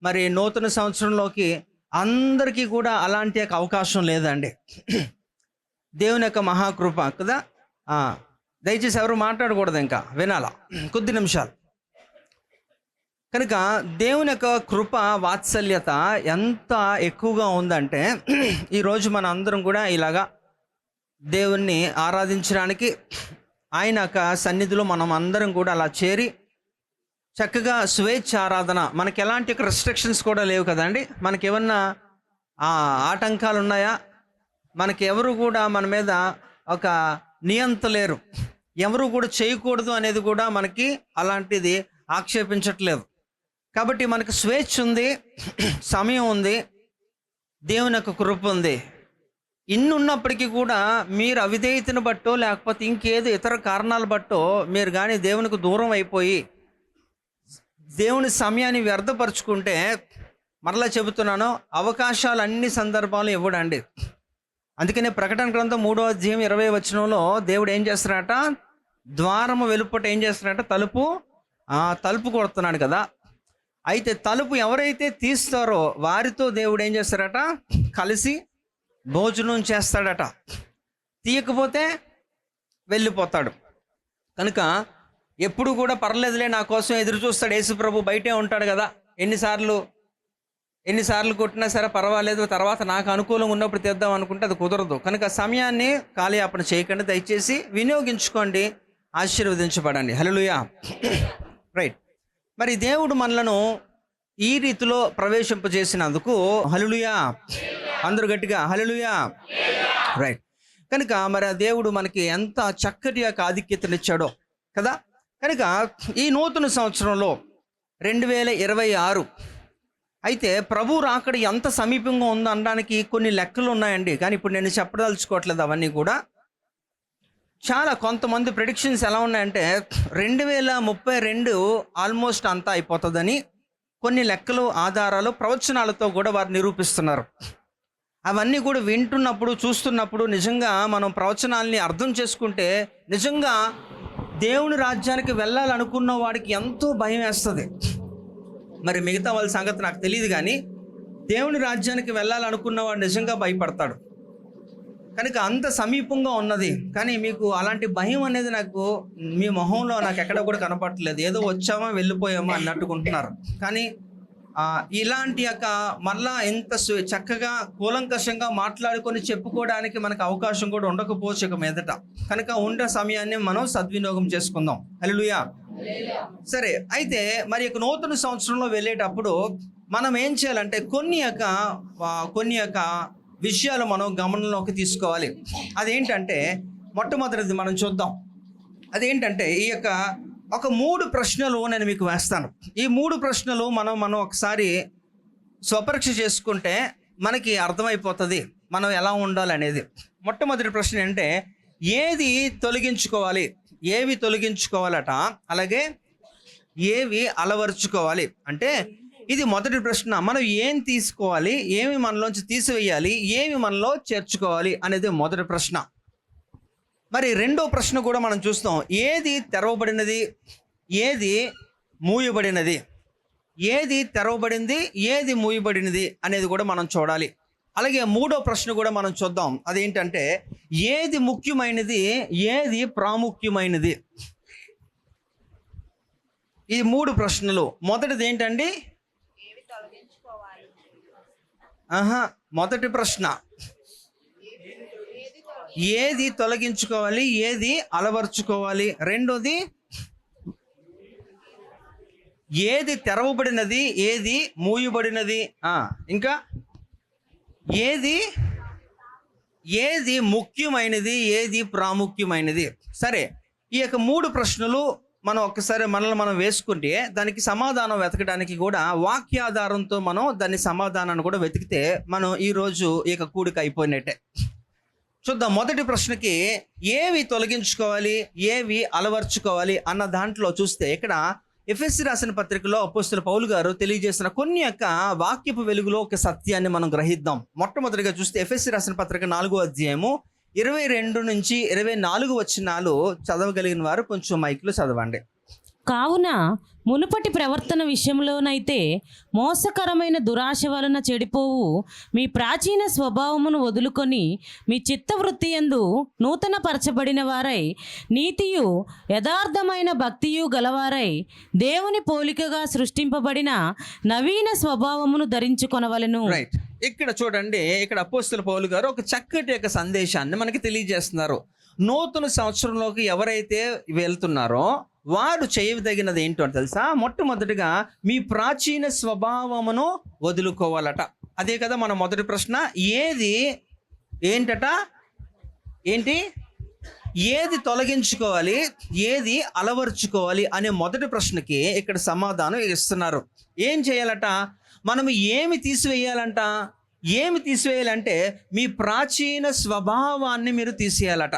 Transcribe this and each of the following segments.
మరి నూతన సంవత్సరంలోకి అందరికీ కూడా అలాంటి యొక్క అవకాశం లేదండి. దేవుని యొక్క మహాకృప కదా. దయచేసి ఎవరు మాట్లాడకూడదు, ఇంకా వినాలా కొద్ది నిమిషాలు. కనుక దేవుని యొక్క కృప వాత్సల్యత ఎంత ఎక్కువగా ఉందంటే ఈరోజు మన అందరం కూడా ఇలాగా దేవుణ్ణి ఆరాధించడానికి ఆయన యొక్క సన్నిధిలో మనం అందరం కూడా అలా చేరి చక్కగా స్వేచ్ఛ ఆరాధన, మనకి ఎలాంటి రెస్ట్రిక్షన్స్ కూడా లేవు కదండి. మనకి ఏమన్నా ఆటంకాలు ఉన్నాయా? మనకి ఎవరు కూడా మన మీద ఒక నియంత లేరు, ఎవరు కూడా చేయకూడదు అనేది కూడా మనకి అలాంటిది ఆక్షేపించట్లేదు. కాబట్టి మనకు స్వేచ్ఛ ఉంది, సమయం ఉంది, దేవుని యొక్క కృప ఉంది. ఇన్ని ఉన్నప్పటికీ కూడా మీరు అవిధేయతను బట్టో లేకపోతే ఇంకేదో ఇతర కారణాలు బట్టో మీరు కానీ దేవునికి దూరం అయిపోయి దేవుని సమయాన్ని వ్యర్థపరుచుకుంటే, మరలా చెబుతున్నాను, అవకాశాలు అన్ని సందర్భాలు ఇవ్వడండి. అందుకనే ప్రకటన గ్రంథం 3వ అధ్యాయం 20వ వచనంలో దేవుడు ఏం చేస్తున్నాడట, ద్వారము వెలుపట ఏం చేస్తున్నాడట, తలుపు కొడుతున్నాడు కదా. అయితే తలుపు ఎవరైతే తీస్తారో వారితో దేవుడు ఏం చేస్తాడట, కలిసి భోజనం చేస్తాడట. తీయకపోతే వెళ్ళిపోతాడు. కనుక ఎప్పుడు కూడా పర్లేదులే, నా కోసం ఎదురు చూస్తాడు యేసు ప్రభు, బయటే ఉంటాడు కదా, ఎన్నిసార్లు కొట్టినా సరే పర్వాలేదు, తర్వాత నాకు అనుకూలంగా ఉన్నప్పుడు తెద్దాం అనుకుంటే అది కుదరదు. కనుక సమయాన్ని కాలయాపన చేయకండి, దయచేసి వినియోగించుకోండి, ఆశీర్వదించబడండి. హల్లెలూయా. రైట్. మరి దేవుడు మనలను ఈ రీతిలో ప్రవేశింపజేసినందుకు హల్లెలూయా. అందరూ గట్టిగా హల్లెలూయా. రైట్. కనుక మరి ఆ దేవుడు మనకి ఎంత చక్కటి యొక్క ఆధిక్యతనిచ్చాడో కదా. కనుక ఈ నూతన సంవత్సరంలో 2026 అయితే ప్రభు రాకడ ఎంత సమీపంగా ఉందో అనడానికి కొన్ని లెక్కలు ఉన్నాయండి. కానీ ఇప్పుడు నేను చెప్పదలుచుకోవట్లేదు అవన్నీ కూడా. చాలా కొంతమంది ప్రెడిక్షన్స్ ఎలా ఉన్నాయంటే 2032 ఆల్మోస్ట్ అంతా అయిపోతుందని కొన్ని లెక్కలు, ఆధారాలు, ప్రవచనాలతో కూడా వారు నిరూపిస్తున్నారు. అవన్నీ కూడా వింటున్నప్పుడు, చూస్తున్నప్పుడు నిజంగా మనం ప్రవచనాల్ని అర్థం చేసుకుంటే నిజంగా దేవుని రాజ్యానికి వెళ్ళాలనుకున్న వాడికి ఎంతో భయం వేస్తుంది. మరి మిగతా వాళ్ళ సంగతి నాకు తెలియదు, కానీ దేవుని రాజ్యానికి వెళ్ళాలనుకున్న వాడు నిజంగా భయపడతాడు. కనుక అంత సమీపంగా ఉన్నది. కానీ మీకు అలాంటి భయం అనేది నాకు మీ మొహంలో నాకు ఎక్కడ కూడా కనపడట్లేదు. ఏదో వచ్చామా వెళ్ళిపోయామా అన్నట్టుకుంటున్నారు. కానీ ఇలాంటి యొక్క మళ్ళా ఎంత చక్కగా కూలంకషంగా మాట్లాడుకొని చెప్పుకోవడానికి మనకు అవకాశం కూడా ఉండకపోవచ్చు ఇక మీదట. కనుక ఉండే సమయాన్ని మనం సద్వినియోగం చేసుకుందాం. హల్లెలూయా. సరే, అయితే మరి యొక్క నూతన సంవత్సరంలో వెళ్ళేటప్పుడు మనం ఏం చేయాలంటే కొన్ని యొక్క విషయాలు మనం గమనంలోకి తీసుకోవాలి. అదేంటంటే మొట్టమొదటిది మనం చూద్దాం. అదేంటంటే ఈ యొక్క ఒక 3 ప్రశ్నలు నేను మీకు వేస్తాను. ఈ 3 ప్రశ్నలు మనం ఒకసారి స్వపరీక్ష చేసుకుంటే మనకి అర్థమైపోతుంది మనం ఎలా ఉండాలి అనేది. మొట్టమొదటి ప్రశ్న ఏంటంటే ఏది తొలగించుకోవాలి, ఏవి తొలగించుకోవాలట, అలాగే ఏవి అలవర్చుకోవాలి. అంటే ఇది మొదటి ప్రశ్న. మనం ఏం తీసుకోవాలి, ఏమి మనలోంచి తీసివేయాలి, ఏమి మనలో చేర్చుకోవాలి అనేది మొదటి ప్రశ్న. మరి రెండో ప్రశ్న కూడా మనం చూస్తాం. ఏది తెరవబడినది, ఏది మూయబడినది, ఏది తెరవబడింది, ఏది మూయబడినది అనేది కూడా మనం చూడాలి. అలాగే మూడో ప్రశ్న కూడా మనం చూద్దాం. అదేంటంటే ఏది ముఖ్యమైనది, ఏది ప్రాముఖ్యమైనది. ఈ 3 ప్రశ్నలు. మొదటిది ఏంటండి? మొదటి ప్రశ్న ఏది తొలగించుకోవాలి, ఏది అలవర్చుకోవాలి. రెండోది ఏది తెరవబడినది, ఏది మూయబడినది. ఇంకా ఏది ముఖ్యమైనది, ఏది ప్రాముఖ్యమైనది. సరే, ఈ యొక్క 3 ప్రశ్నలు మనం ఒక్కసారి మనల్ని మనం వేసుకుంటే దానికి సమాధానం వెతకడానికి కూడా వాక్యాధారంతో మనం దాని సమాధానాన్ని కూడా వెతికితే మనం ఈరోజు ఈ యొక్క కూడిక అయిపోయినట్టే. చూద్దాం. మొదటి ప్రశ్నకి ఏవి తొలగించుకోవాలి, ఏవి అలవర్చుకోవాలి అన్న దాంట్లో చూస్తే ఇక్కడ ఎఫెసీ రాసిన పత్రికలో అపోస్తలుడు పౌలు గారు తెలియజేసిన కొన్ని యొక్క వాక్యపు వెలుగులో ఒక సత్యాన్ని మనం గ్రహిద్దాం. మొట్టమొదటిగా చూస్తే ఎఫెసీ రాసిన పత్రిక 4వ అధ్యాయము 22 నుంచి 24 వచనాలు చదవగలిగిన వారు కొంచెం మైక్లో చదవండి. కావున మునుపటి ప్రవర్తన విషయంలోనైతే మోసకరమైన దురాశ వలన చెడిపోవు మీ ప్రాచీన స్వభావమును వదులుకొని మీ చిత్తవృత్తి యందు నూతన పరచబడిన వారై నీతియు యథార్థమైన భక్తియు గలవారై దేవుని పోలికగా సృష్టింపబడిన నవీన స్వభావమును ధరించుకొనవలెను. రైట్, ఇక్కడ చూడండి, ఇక్కడ అపోస్తలుడు పౌలు గారు ఒక చక్కటి యొక్క సందేశాన్ని మనకి తెలియజేస్తున్నారు. నూతన సంవత్సరంలోకి ఎవరైతే వెళ్తున్నారో వారు చేయదగినది ఏంటో తెలుసా? మొట్టమొదటిగా మీ ప్రాచీన స్వభావమును వదులుకోవాలట. అదే కదా మన మొదటి ప్రశ్న. ఏది తొలగించుకోవాలి, ఏది అలవర్చుకోవాలి అనే మొదటి ప్రశ్నకి ఇక్కడ సమాధానం ఇస్తున్నారు. ఏం చేయాలట? మనం ఏమి తీసివేయాలంటే మీ ప్రాచీన స్వభావాన్ని మీరు తీసేయాలట.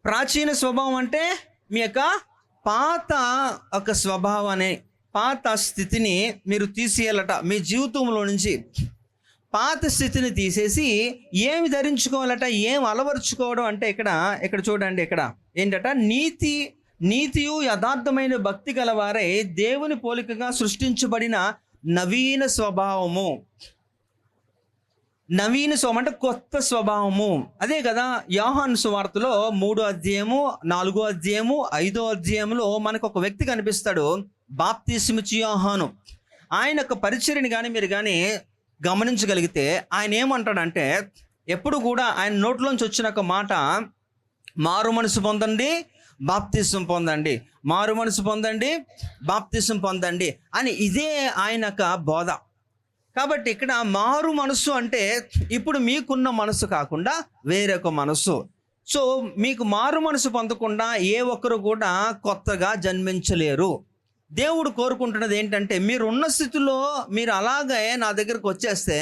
ప్రాచీన స్వభావం అంటే మీ యొక్క పాత ఒక స్వభావాన్ని, పాత స్థితిని మీరు తీసేయాలట. మీ జీవితంలో నుంచి పాత స్థితిని తీసేసి ఏమి ధరించుకోవాలట, ఏం అలవరుచుకోవడం అంటే ఇక్కడ చూడండి, ఇక్కడ ఏంటట? నీతియు యథార్థమైన భక్తి గలవారై దేవుని పోలికగా సృష్టించబడిన నవీన స్వభావము. నవీన స్వభావం అంటే కొత్త స్వభావము. అదే కదా యోహాను సువార్తలో 3వ అధ్యాయము, 4వ అధ్యాయము, 5వ అధ్యాయంలో మనకు ఒక వ్యక్తి కనిపిస్తాడు, బాప్తిస్మిచ్చు యోహాను. ఆయన యొక్క పరిచర్యని కానీ మీరు కానీ గమనించగలిగితే ఆయన ఏమంటాడంటే, ఎప్పుడు కూడా ఆయన నోట్లోంచి వచ్చిన ఒక మాట, మారు మనసు పొందండి, బాప్తిసం పొందండి, మారు మనసు పొందండి, బాప్తిసం పొందండి అని. ఇదే ఆయన యొక్క బోధ. కాబట్టి ఇక్కడ మారు మనసు అంటే ఇప్పుడు మీకున్న మనసు కాకుండా వేరొక మనసు. సో మీకు మారు మనసు పొందకుండా ఏ ఒక్కరు కూడా కొత్తగా జన్మించలేరు. దేవుడు కోరుకుంటున్నది ఏంటంటే, మీరు ఉన్న స్థితిలో మీరు అలాగే నా దగ్గరకు వచ్చేస్తే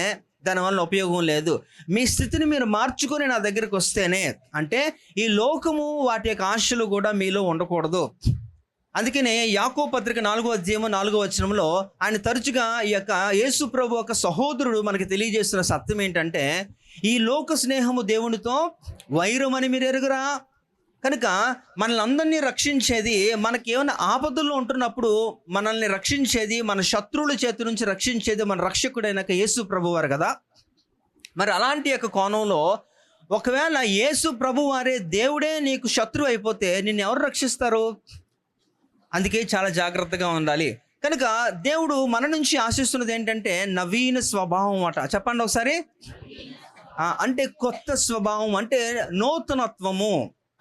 దానివల్ల ఉపయోగం లేదు. మీ స్థితిని మీరు మార్చుకొని నా దగ్గరకు వస్తేనే, అంటే ఈ లోకము వాటి యొక్క ఆశలు కూడా మీలో ఉండకూడదు. అందుకనే యాకోబు పత్రిక 4వ అధ్యాయము 4వ వచనంలో ఆయన తరచుగా ఈ యొక్క యేసు ప్రభు ఒక సహోదరుడు మనకి తెలియజేస్తున్న సత్యం ఏంటంటే, ఈ లోక స్నేహము దేవునితో వైరమని మీరు ఎరుగురా. కనుక మనల్ని అందరినీ రక్షించేది, మనకి ఏమైనా ఆపదల్లో ఉంటున్నప్పుడు మనల్ని రక్షించేది, మన శత్రువుల చేతి నుంచి రక్షించేది మన రక్షకుడైన యేసు ప్రభు వారు కదా. మరి అలాంటి యొక్క కోణంలో ఒకవేళ యేసు ప్రభు వారే దేవుడే నీకు శత్రువు అయిపోతే నిన్ను ఎవరు రక్షిస్తారు? అందుకే చాలా జాగ్రత్తగా ఉండాలి. కనుక దేవుడు మన నుంచి ఆశిస్తున్నది ఏంటంటే నవీన స్వభావం అట. చెప్పండి ఒకసారి. అంటే కొత్త స్వభావం అంటే నూతనత్వము,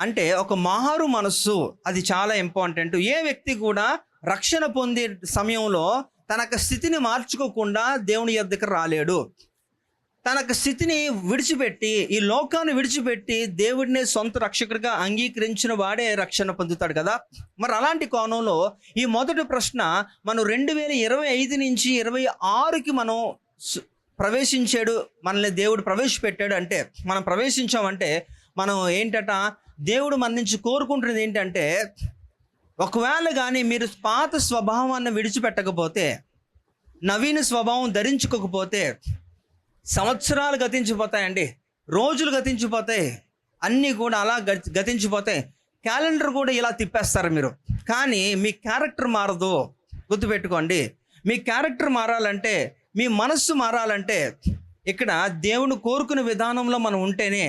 అంటే ఒక మారు మనస్సు. అది చాలా ఇంపార్టెంట్. ఏ వ్యక్తి కూడా రక్షణ పొందే సమయంలో తన స్థితిని మార్చుకోకుండా దేవుని యొద్దకు రాలేడు. తన స్థితిని విడిచిపెట్టి, ఈ లోకాన్ని విడిచిపెట్టి దేవుడిని సొంత రక్షకుడిగా అంగీకరించిన వాడే రక్షణ పొందుతాడు కదా. మరి అలాంటి కోణంలో ఈ మొదటి ప్రశ్న, మనం 2025 నుంచి 26కి మనం ప్రవేశించాడు, మనల్ని దేవుడు ప్రవేశపెట్టాడు అంటే, మనం ప్రవేశించామంటే మనం ఏంటట, దేవుడు మన నుంచి కోరుకుంటున్నది ఏంటంటే, ఒకవేళ కానీ మీరు పాత స్వభావాన్ని విడిచిపెట్టకపోతే, నవీన స్వభావం ధరించుకోకపోతే సంవత్సరాలు గతించిపోతాయండి, రోజులు గతించిపోతాయి, అన్నీ కూడా అలా గతించిపోతాయి. క్యాలెండర్ కూడా ఇలా తిప్పేస్తారు మీరు, కానీ మీ క్యారెక్టర్ మారదు. గుర్తుపెట్టుకోండి, మీ క్యారెక్టర్ మారాలంటే, మీ మనస్సు మారాలంటే ఇక్కడ దేవుని కోరుకునే విధానంలో మనం ఉంటేనే.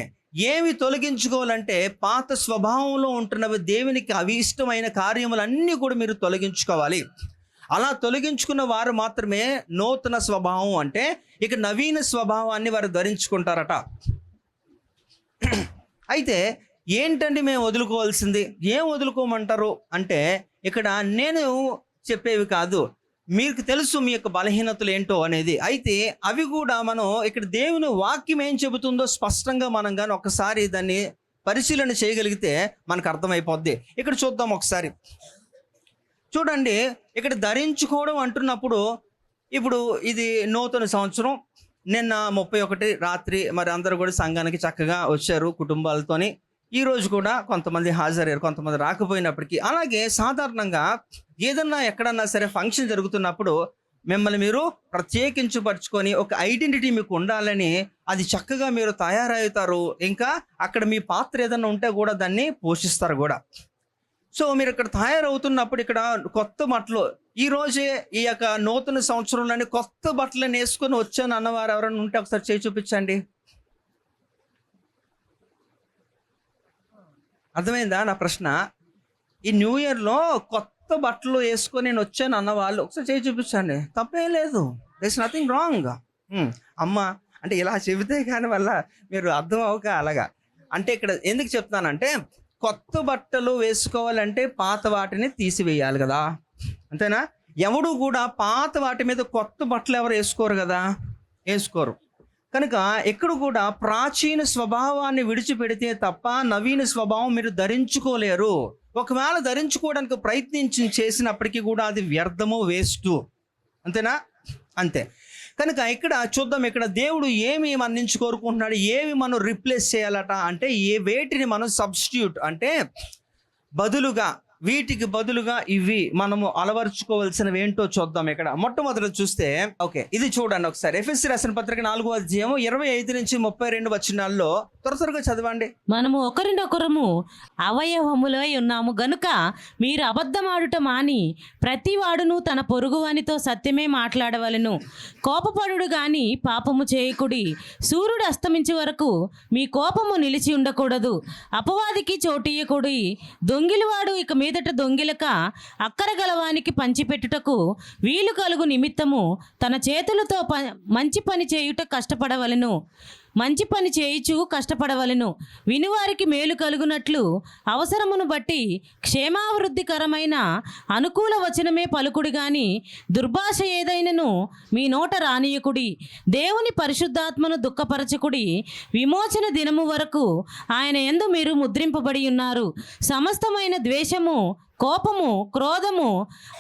ఏమి తొలగించుకోవాలంటే పాత స్వభావంలో ఉంటున్నవి, దేవునికి అవిష్టమైన కార్యములన్నీ కూడా మీరు తొలగించుకోవాలి. అలా తొలగించుకున్న వారు మాత్రమే నూతన స్వభావం, అంటే ఇక నవీన స్వభావాన్ని వారు ధరించుకుంటారట. అయితే ఏంటండి మేము వదులుకోవాల్సింది? ఏం వదులుకోమంటారు అంటే, ఇక్కడ నేను చెప్పేవి కాదు, మీకు తెలుసు మీ యొక్క బలహీనతలు ఏంటో అనేది. అయితే అవి కూడా మనం ఇక్కడ దేవుని వాక్యం ఏం చెబుతుందో స్పష్టంగా మనం కానీ ఒకసారి దాన్ని పరిశీలన చేయగలిగితే మనకు అర్థమైపోద్ది. ఇక్కడ చూద్దాం ఒకసారి. చూడండి, ఇక్కడ ధరించుకోవడం అంటున్నప్పుడు, ఇప్పుడు ఇది నూతన సంవత్సరం, నిన్న 31 రాత్రి మరి అందరూ కూడా సంఘానికి చక్కగా వచ్చారు కుటుంబాలతోని. ఈరోజు కూడా కొంతమంది హాజరయ్యారు, కొంతమంది రాకపోయినప్పటికీ. అలాగే సాధారణంగా ఏదన్నా ఎక్కడన్నా సరే ఫంక్షన్ జరుగుతున్నప్పుడు మిమ్మల్ని మీరు ప్రత్యేకించపరుచుకొని ఒక ఐడెంటిటీ మీకు ఉండాలని అది చక్కగా మీరు తయారవుతారు. ఇంకా అక్కడ మీ పాత్ర ఏదన్నా ఉంటే కూడా దాన్ని పోషిస్తారు కూడా. సో మీరు ఇక్కడ తయారవుతున్నప్పుడు ఇక్కడ కొత్త బట్టలు, ఈ రోజే ఈ యొక్క నూతన సంవత్సరంలోని కొత్త బట్టలను వేసుకొని వచ్చాను అన్నవారు ఎవరైనా ఉంటే ఒకసారి చేయి చూపించండి. అర్థమైందా నా ప్రశ్న? ఈ న్యూ ఇయర్లో కొత్త బట్టలు వేసుకొని నేను వచ్చాను అన్న వాళ్ళు ఒకసారి చేయి చూపించండి. తప్పేం లేదు, దర్ ఇస్ నథింగ్ రాంగ్. అమ్మ అంటే ఇలా చెబితే కానీ వల్ల మీరు అర్థం అవ్వక అలాగా. అంటే ఇక్కడ ఎందుకు చెప్తానంటే, కొత్త బట్టలు వేసుకోవాలంటే పాత వాటిని తీసివేయాలి కదా, అంతేనా? ఎవడు కూడా పాత వాటి మీద కొత్త బట్టలు ఎవరు వేసుకోరు కదా, వేసుకోరు. కనుక ఎక్కడ కూడా ప్రాచీన స్వభావాన్ని విడిచిపెడితే తప్ప నవీన స్వభావం మీరు ధరించుకోలేరు. ఒకవేళ ధరించుకోవడానికి ప్రయత్నించి చేసినప్పటికీ కూడా అది వ్యర్థము, వేస్ట్, అంతేనా? అంతే. కనుక ఇక్కడ చూద్దాం, ఇక్కడ దేవుడు ఏమి అందించి కోరుకుంటున్నాడు, ఏమి మనం రిప్లేస్ చేయాలట అంటే, వేటిని మనం సబ్స్టిట్యూట్ అంటే బదులుగా, వీటికి బదులుగా ఇవి మనము అలవర్చుకోవాల్సినవి ఏంటో చూద్దాం. ఇక్కడ మొట్టమొదటి చూస్తే, ఓకే ఇది చూడండి ఒకసారి. ఎఫెసీ రాసిన పత్రిక 4వ అధ్యాయం 25 నుంచి 32 వచనాల్లో త్వరగా చదవండి. మనము ఒకరినొకరము అవయవములై ఉన్నాము గనుక మీరు అబద్ధమాడుట మాని ప్రతి వాడును తన పొరుగువానితో సత్యమే మాట్లాడవలెను. కోపపడుడు గాని పాపము చేయకుడి. సూర్యుడు అస్తమించే వరకు మీ కోపము నిలిచి ఉండకూడదు. అపవాదికి చోటియ్యకుడి. దొంగిలివాడు ఇక మీదట దొంగిలక అక్కరగలవానికి పంచిపెట్టుటకు వీలు కలుగు నిమిత్తము తన చేతులతో మంచి పని చేయుట కష్టపడవలెను. మంచి పని చేయుచు కష్టపడవలెను. వినువారికి మేలు కలుగునట్లు అవసరమును బట్టి క్షేమావృద్ధికరమైన అనుకూల వచనమే పలుకుడి గాని దుర్భాష ఏదైనను మీ నోట రానియకుడి. దేవుని పరిశుద్ధాత్మను దుఃఖపరచకుడి. విమోచన దినము వరకు ఆయన యందు మీరు ముద్రింపబడి ఉన్నారు. సమస్తమైన ద్వేషము, కోపము, క్రోధము,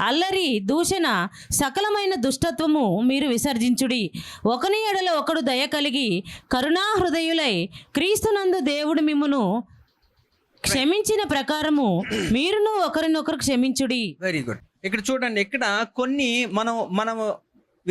అల్లరి, దూషణ, సకలమైన దుష్టత్వము మీరు విసర్జించుడి. ఒకని ఎడల ఒకడు దయ కలిగి కరుణాహృదయులై క్రీస్తునందు దేవుడు మిమ్మును క్షమించిన ప్రకారము మీరును ఒకరినొకరు క్షమించుడి. Very good. ఇక్కడ చూడండి, ఇక్కడ కొన్ని మనం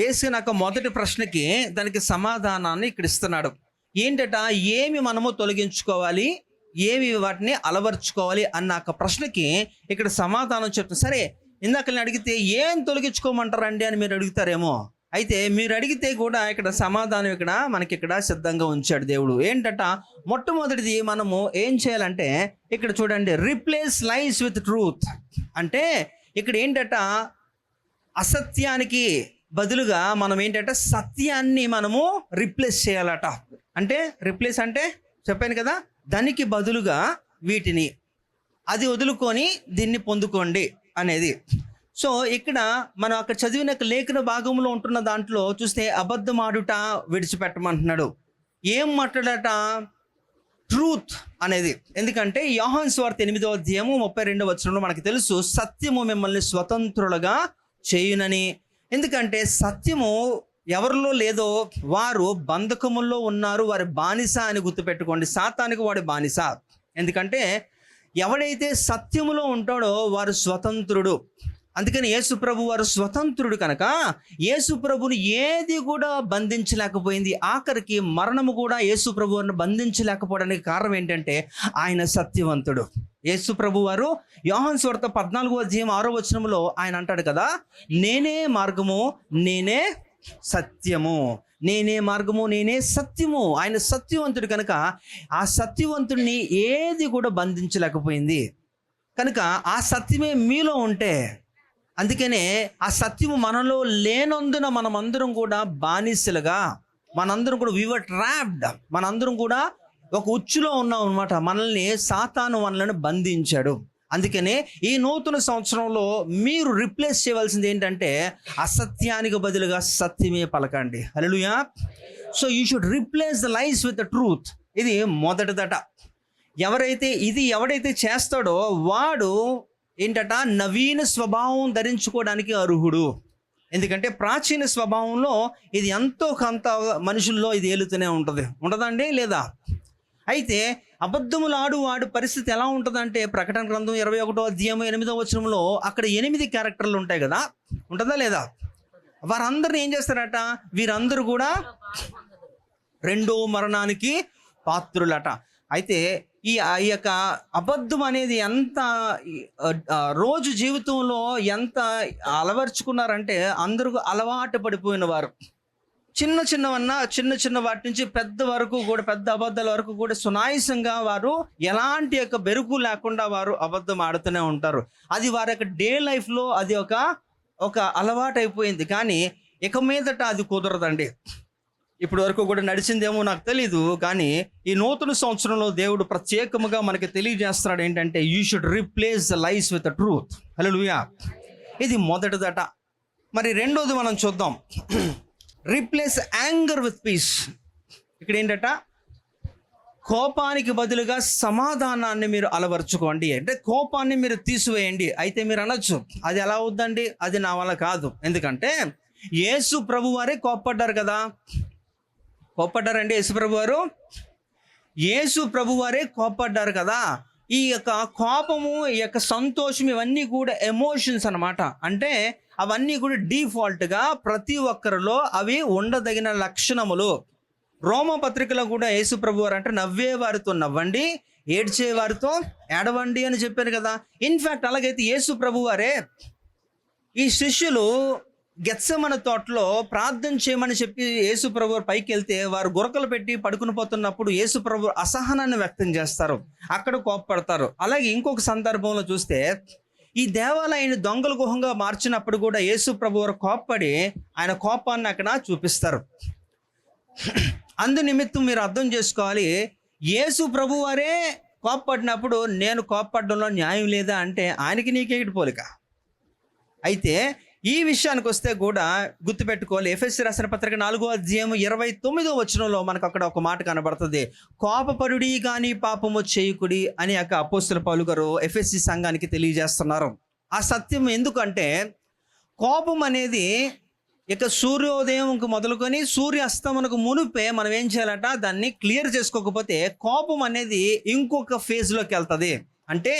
వేసిన మొదటి ప్రశ్నకి దానికి సమాధానాన్ని ఇక్కడ ఇస్తున్నాడు. ఏంటట, ఏమి మనము తొలగించుకోవాలి, ఏమి వాటిని అలవర్చుకోవాలి అన్న ప్రశ్నకి ఇక్కడ సమాధానం చెప్తాను. సరే, ఇందాక అడిగితే ఏం తొలగించుకోమంటారండి అని మీరు అడుగుతారేమో. అయితే మీరు అడిగితే కూడా ఇక్కడ సమాధానం ఇక్కడ మనకి ఇక్కడ సిద్ధంగా ఉంచాడు దేవుడు. ఏంటట, మొట్టమొదటిది మనము ఏం చేయాలంటే ఇక్కడ చూడండి, రిప్లేస్ లైస్ విత్ ట్రూత్. అంటే ఇక్కడ ఏంటట, అసత్యానికి బదులుగా మనం ఏంటంటే సత్యాన్ని మనము రిప్లేస్ చేయాలట. అంటే రిప్లేస్ అంటే చెప్పాను కదా, దానికి బదులుగా వీటిని, అది వదులుకొని దీన్ని పొందుకోండి అనేది. సో ఇక్కడ మనం అక్కడ చదివిన లేఖన భాగంలో ఉంటున్న దాంట్లో చూస్తే అబద్ధమాడుట విడిచిపెట్టమంటున్నాడు. ఏం మాట్లాడట, ట్రూత్ అనేది. ఎందుకంటే యోహాను సువార్త 8వ అధ్యాయము 32వ వచనంలో మనకి తెలుసు, సత్యము మిమ్మల్ని స్వతంత్రులుగా చేయునని. ఎందుకంటే సత్యము ఎవరిలో లేదో వారు బంధకముల్లో ఉన్నారు, వారి బానిస అని గుర్తుపెట్టుకోండి. సాతానికి వాడి బానిస. ఎందుకంటే ఎవడైతే సత్యములో ఉంటాడో వారు స్వతంత్రుడు. అందుకని యేసుప్రభు వారు స్వతంత్రుడు కనుక యేసుప్రభుని ఏది కూడా బంధించలేకపోయింది. ఆఖరికి మరణము కూడా యేసుప్రభు వారిని బంధించలేకపోవడానికి కారణం ఏంటంటే ఆయన సత్యవంతుడు. యేసుప్రభు వారు యోహాను సువార్త 14వ అధ్యాయం 6వ వచనంలో ఆయన అంటాడు కదా, నేనే మార్గము, నేనే సత్యము, నేనే మార్గము, నేనే సత్యము. ఆయన సత్యవంతుడు కనుక ఆ సత్యవంతుడిని ఏది కూడా బంధించలేకపోయింది. కనుక ఆ సత్యమే మీలో ఉంటే, అందుకనే ఆ సత్యము మనలో లేనందున మనమందరం కూడా బానిసలుగా, మనందరం కూడా we were trapped, మనందరం కూడా ఒక ఉచ్చులో ఉన్నాం అనమాట. మనల్ని సాతాను మనల్ని బంధించాడు. అందుకనే ఈ నూతన సంవత్సరంలో మీరు రిప్లేస్ చేయవలసింది ఏంటంటే అసత్యానికి బదులుగా సత్యమే పలకండి. Hallelujah. So you should replace the lies with the truth. ఇది మొదటిదట. ఎవడైతే చేస్తాడో వాడు ఏంటట, నవీన స్వభావం ధరించుకోవడానికి అర్హుడు. ఎందుకంటే ప్రాచీన స్వభావంలో ఇది ఎంతో కొంత మనుషుల్లో ఇది ఏలుతూనే ఉంటుంది, ఉండదండి లేదా? అయితే అబద్ధములు వాడు పరిస్థితి ఎలా ఉంటుందంటే, ప్రకటన గ్రంథం 21వ అధ్యాయం 8వ వచనంలో అక్కడ 8 క్యారెక్టర్లు ఉంటాయి కదా, ఉంటుందా లేదా? వారందరిని ఏం చేస్తారట, వీరందరూ కూడా రెండో మరణానికి పాత్రులట. అయితే ఈ యొక్క అబద్ధం అనేది ఎంత రోజు జీవితంలో ఎంత అలవర్చుకున్నారంటే అందరూ అలవాటు పడిపోయిన వారు. చిన్న వాటి నుంచి పెద్ద వరకు కూడా, పెద్ద అబద్ధాల వరకు కూడా సునాయాసంగా వారు ఎలాంటి యొక్క బెరుకు లేకుండా వారు అబద్ధం ఆడుతూనే ఉంటారు. అది వారి యొక్క డే లైఫ్లో అది ఒక అలవాటు అయిపోయింది. కానీ ఇక మీదట అది కుదరదండి. ఇప్పటి వరకు కూడా నడిచిందేమో నాకు తెలీదు, కానీ ఈ నూతన సంవత్సరంలో దేవుడు ప్రత్యేకముగా మనకి తెలియజేస్తున్నాడు ఏంటంటే, you should replace the lies with the truth. Hallelujah. ఇది మొదటిదట. మరి రెండోది మనం చూద్దాం. Replace anger with peace. ఇక్కడ ఏంటట, కోపానికి బదులుగా సమాధానాన్ని మీరు అలవర్చుకోండి. అంటే కోపాన్ని మీరు తీసివేయండి. అయితే మీరు అనొచ్చు, అది ఎలా అవుద్దండి, అది నా వల్ల కాదు. ఎందుకంటే యేసు ప్రభు వారే కోప్పడ్డారు కదా. కోప్పడ్డారండి యేసు ప్రభు వారే కోప్పడ్డారు కదా. ఈ యొక్క కోపము, ఈ యొక్క సంతోషం, ఇవన్నీ కూడా ఎమోషన్స్ అన్నమాట. అంటే అవన్నీ కూడా డిఫాల్ట్గా ప్రతి ఒక్కరిలో అవి ఉండదగిన లక్షణములు. రోమపత్రికలో కూడా యేసు ప్రభు వారు అంటే, నవ్వే వారితో నవ్వండి, ఏడ్చే వారితో ఏడవండి అని చెప్పారు కదా. ఇన్ఫ్యాక్ట్ అలాగైతే యేసు ప్రభు వారే ఈ శిష్యులు గెత్సెమనే తోటలో ప్రార్థన చేయమని చెప్పి యేసు ప్రభు పైకి వెళ్తే వారు గురకలు పెట్టి పడుకుని పోతున్నప్పుడు యేసు ప్రభు అసహనాన్ని వ్యక్తం చేస్తారు, అక్కడ కోప్పడతారు. అలాగే ఇంకొక సందర్భంలో చూస్తే, ఈ దేవాలయాన్ని దొంగల గుహంగా మార్చినప్పుడు కూడా యేసు ప్రభు వారు కోప్పడి ఆయన కోపాన్ని అక్కడ చూపిస్తారు. అందు నిమిత్తం మీరు అర్థం చేసుకోవాలి, యేసు ప్రభు వారే కోప్పడినప్పుడు నేను కోప్పడడంలో న్యాయం లేదా అంటే ఆయనకి నీకేటి పోలిక. అయితే ఈ విషయానికి వస్తే కూడా గుర్తుపెట్టుకోవాలి, ఎఫెసీ రాసిన పత్రిక 4:29 మనకు అక్కడ ఒక మాట కనబడుతుంది. కోపపరుడి కానీ పాపము చేయకుడి అని అపోస్తలుడు పౌలు గారు ఎఫెసీ సంఘానికి తెలియజేస్తున్నారు. ఆ సత్యం ఎందుకంటే, కోపం అనేది ఇక సూర్యోదయంకు మొదలుకొని సూర్యాస్తమనకు మునిపే మనం ఏం చేయాలట, దాన్ని క్లియర్ చేసుకోకపోతే కోపం అనేది ఇంకొక ఫేజ్లోకి వెళ్తుంది. అంటే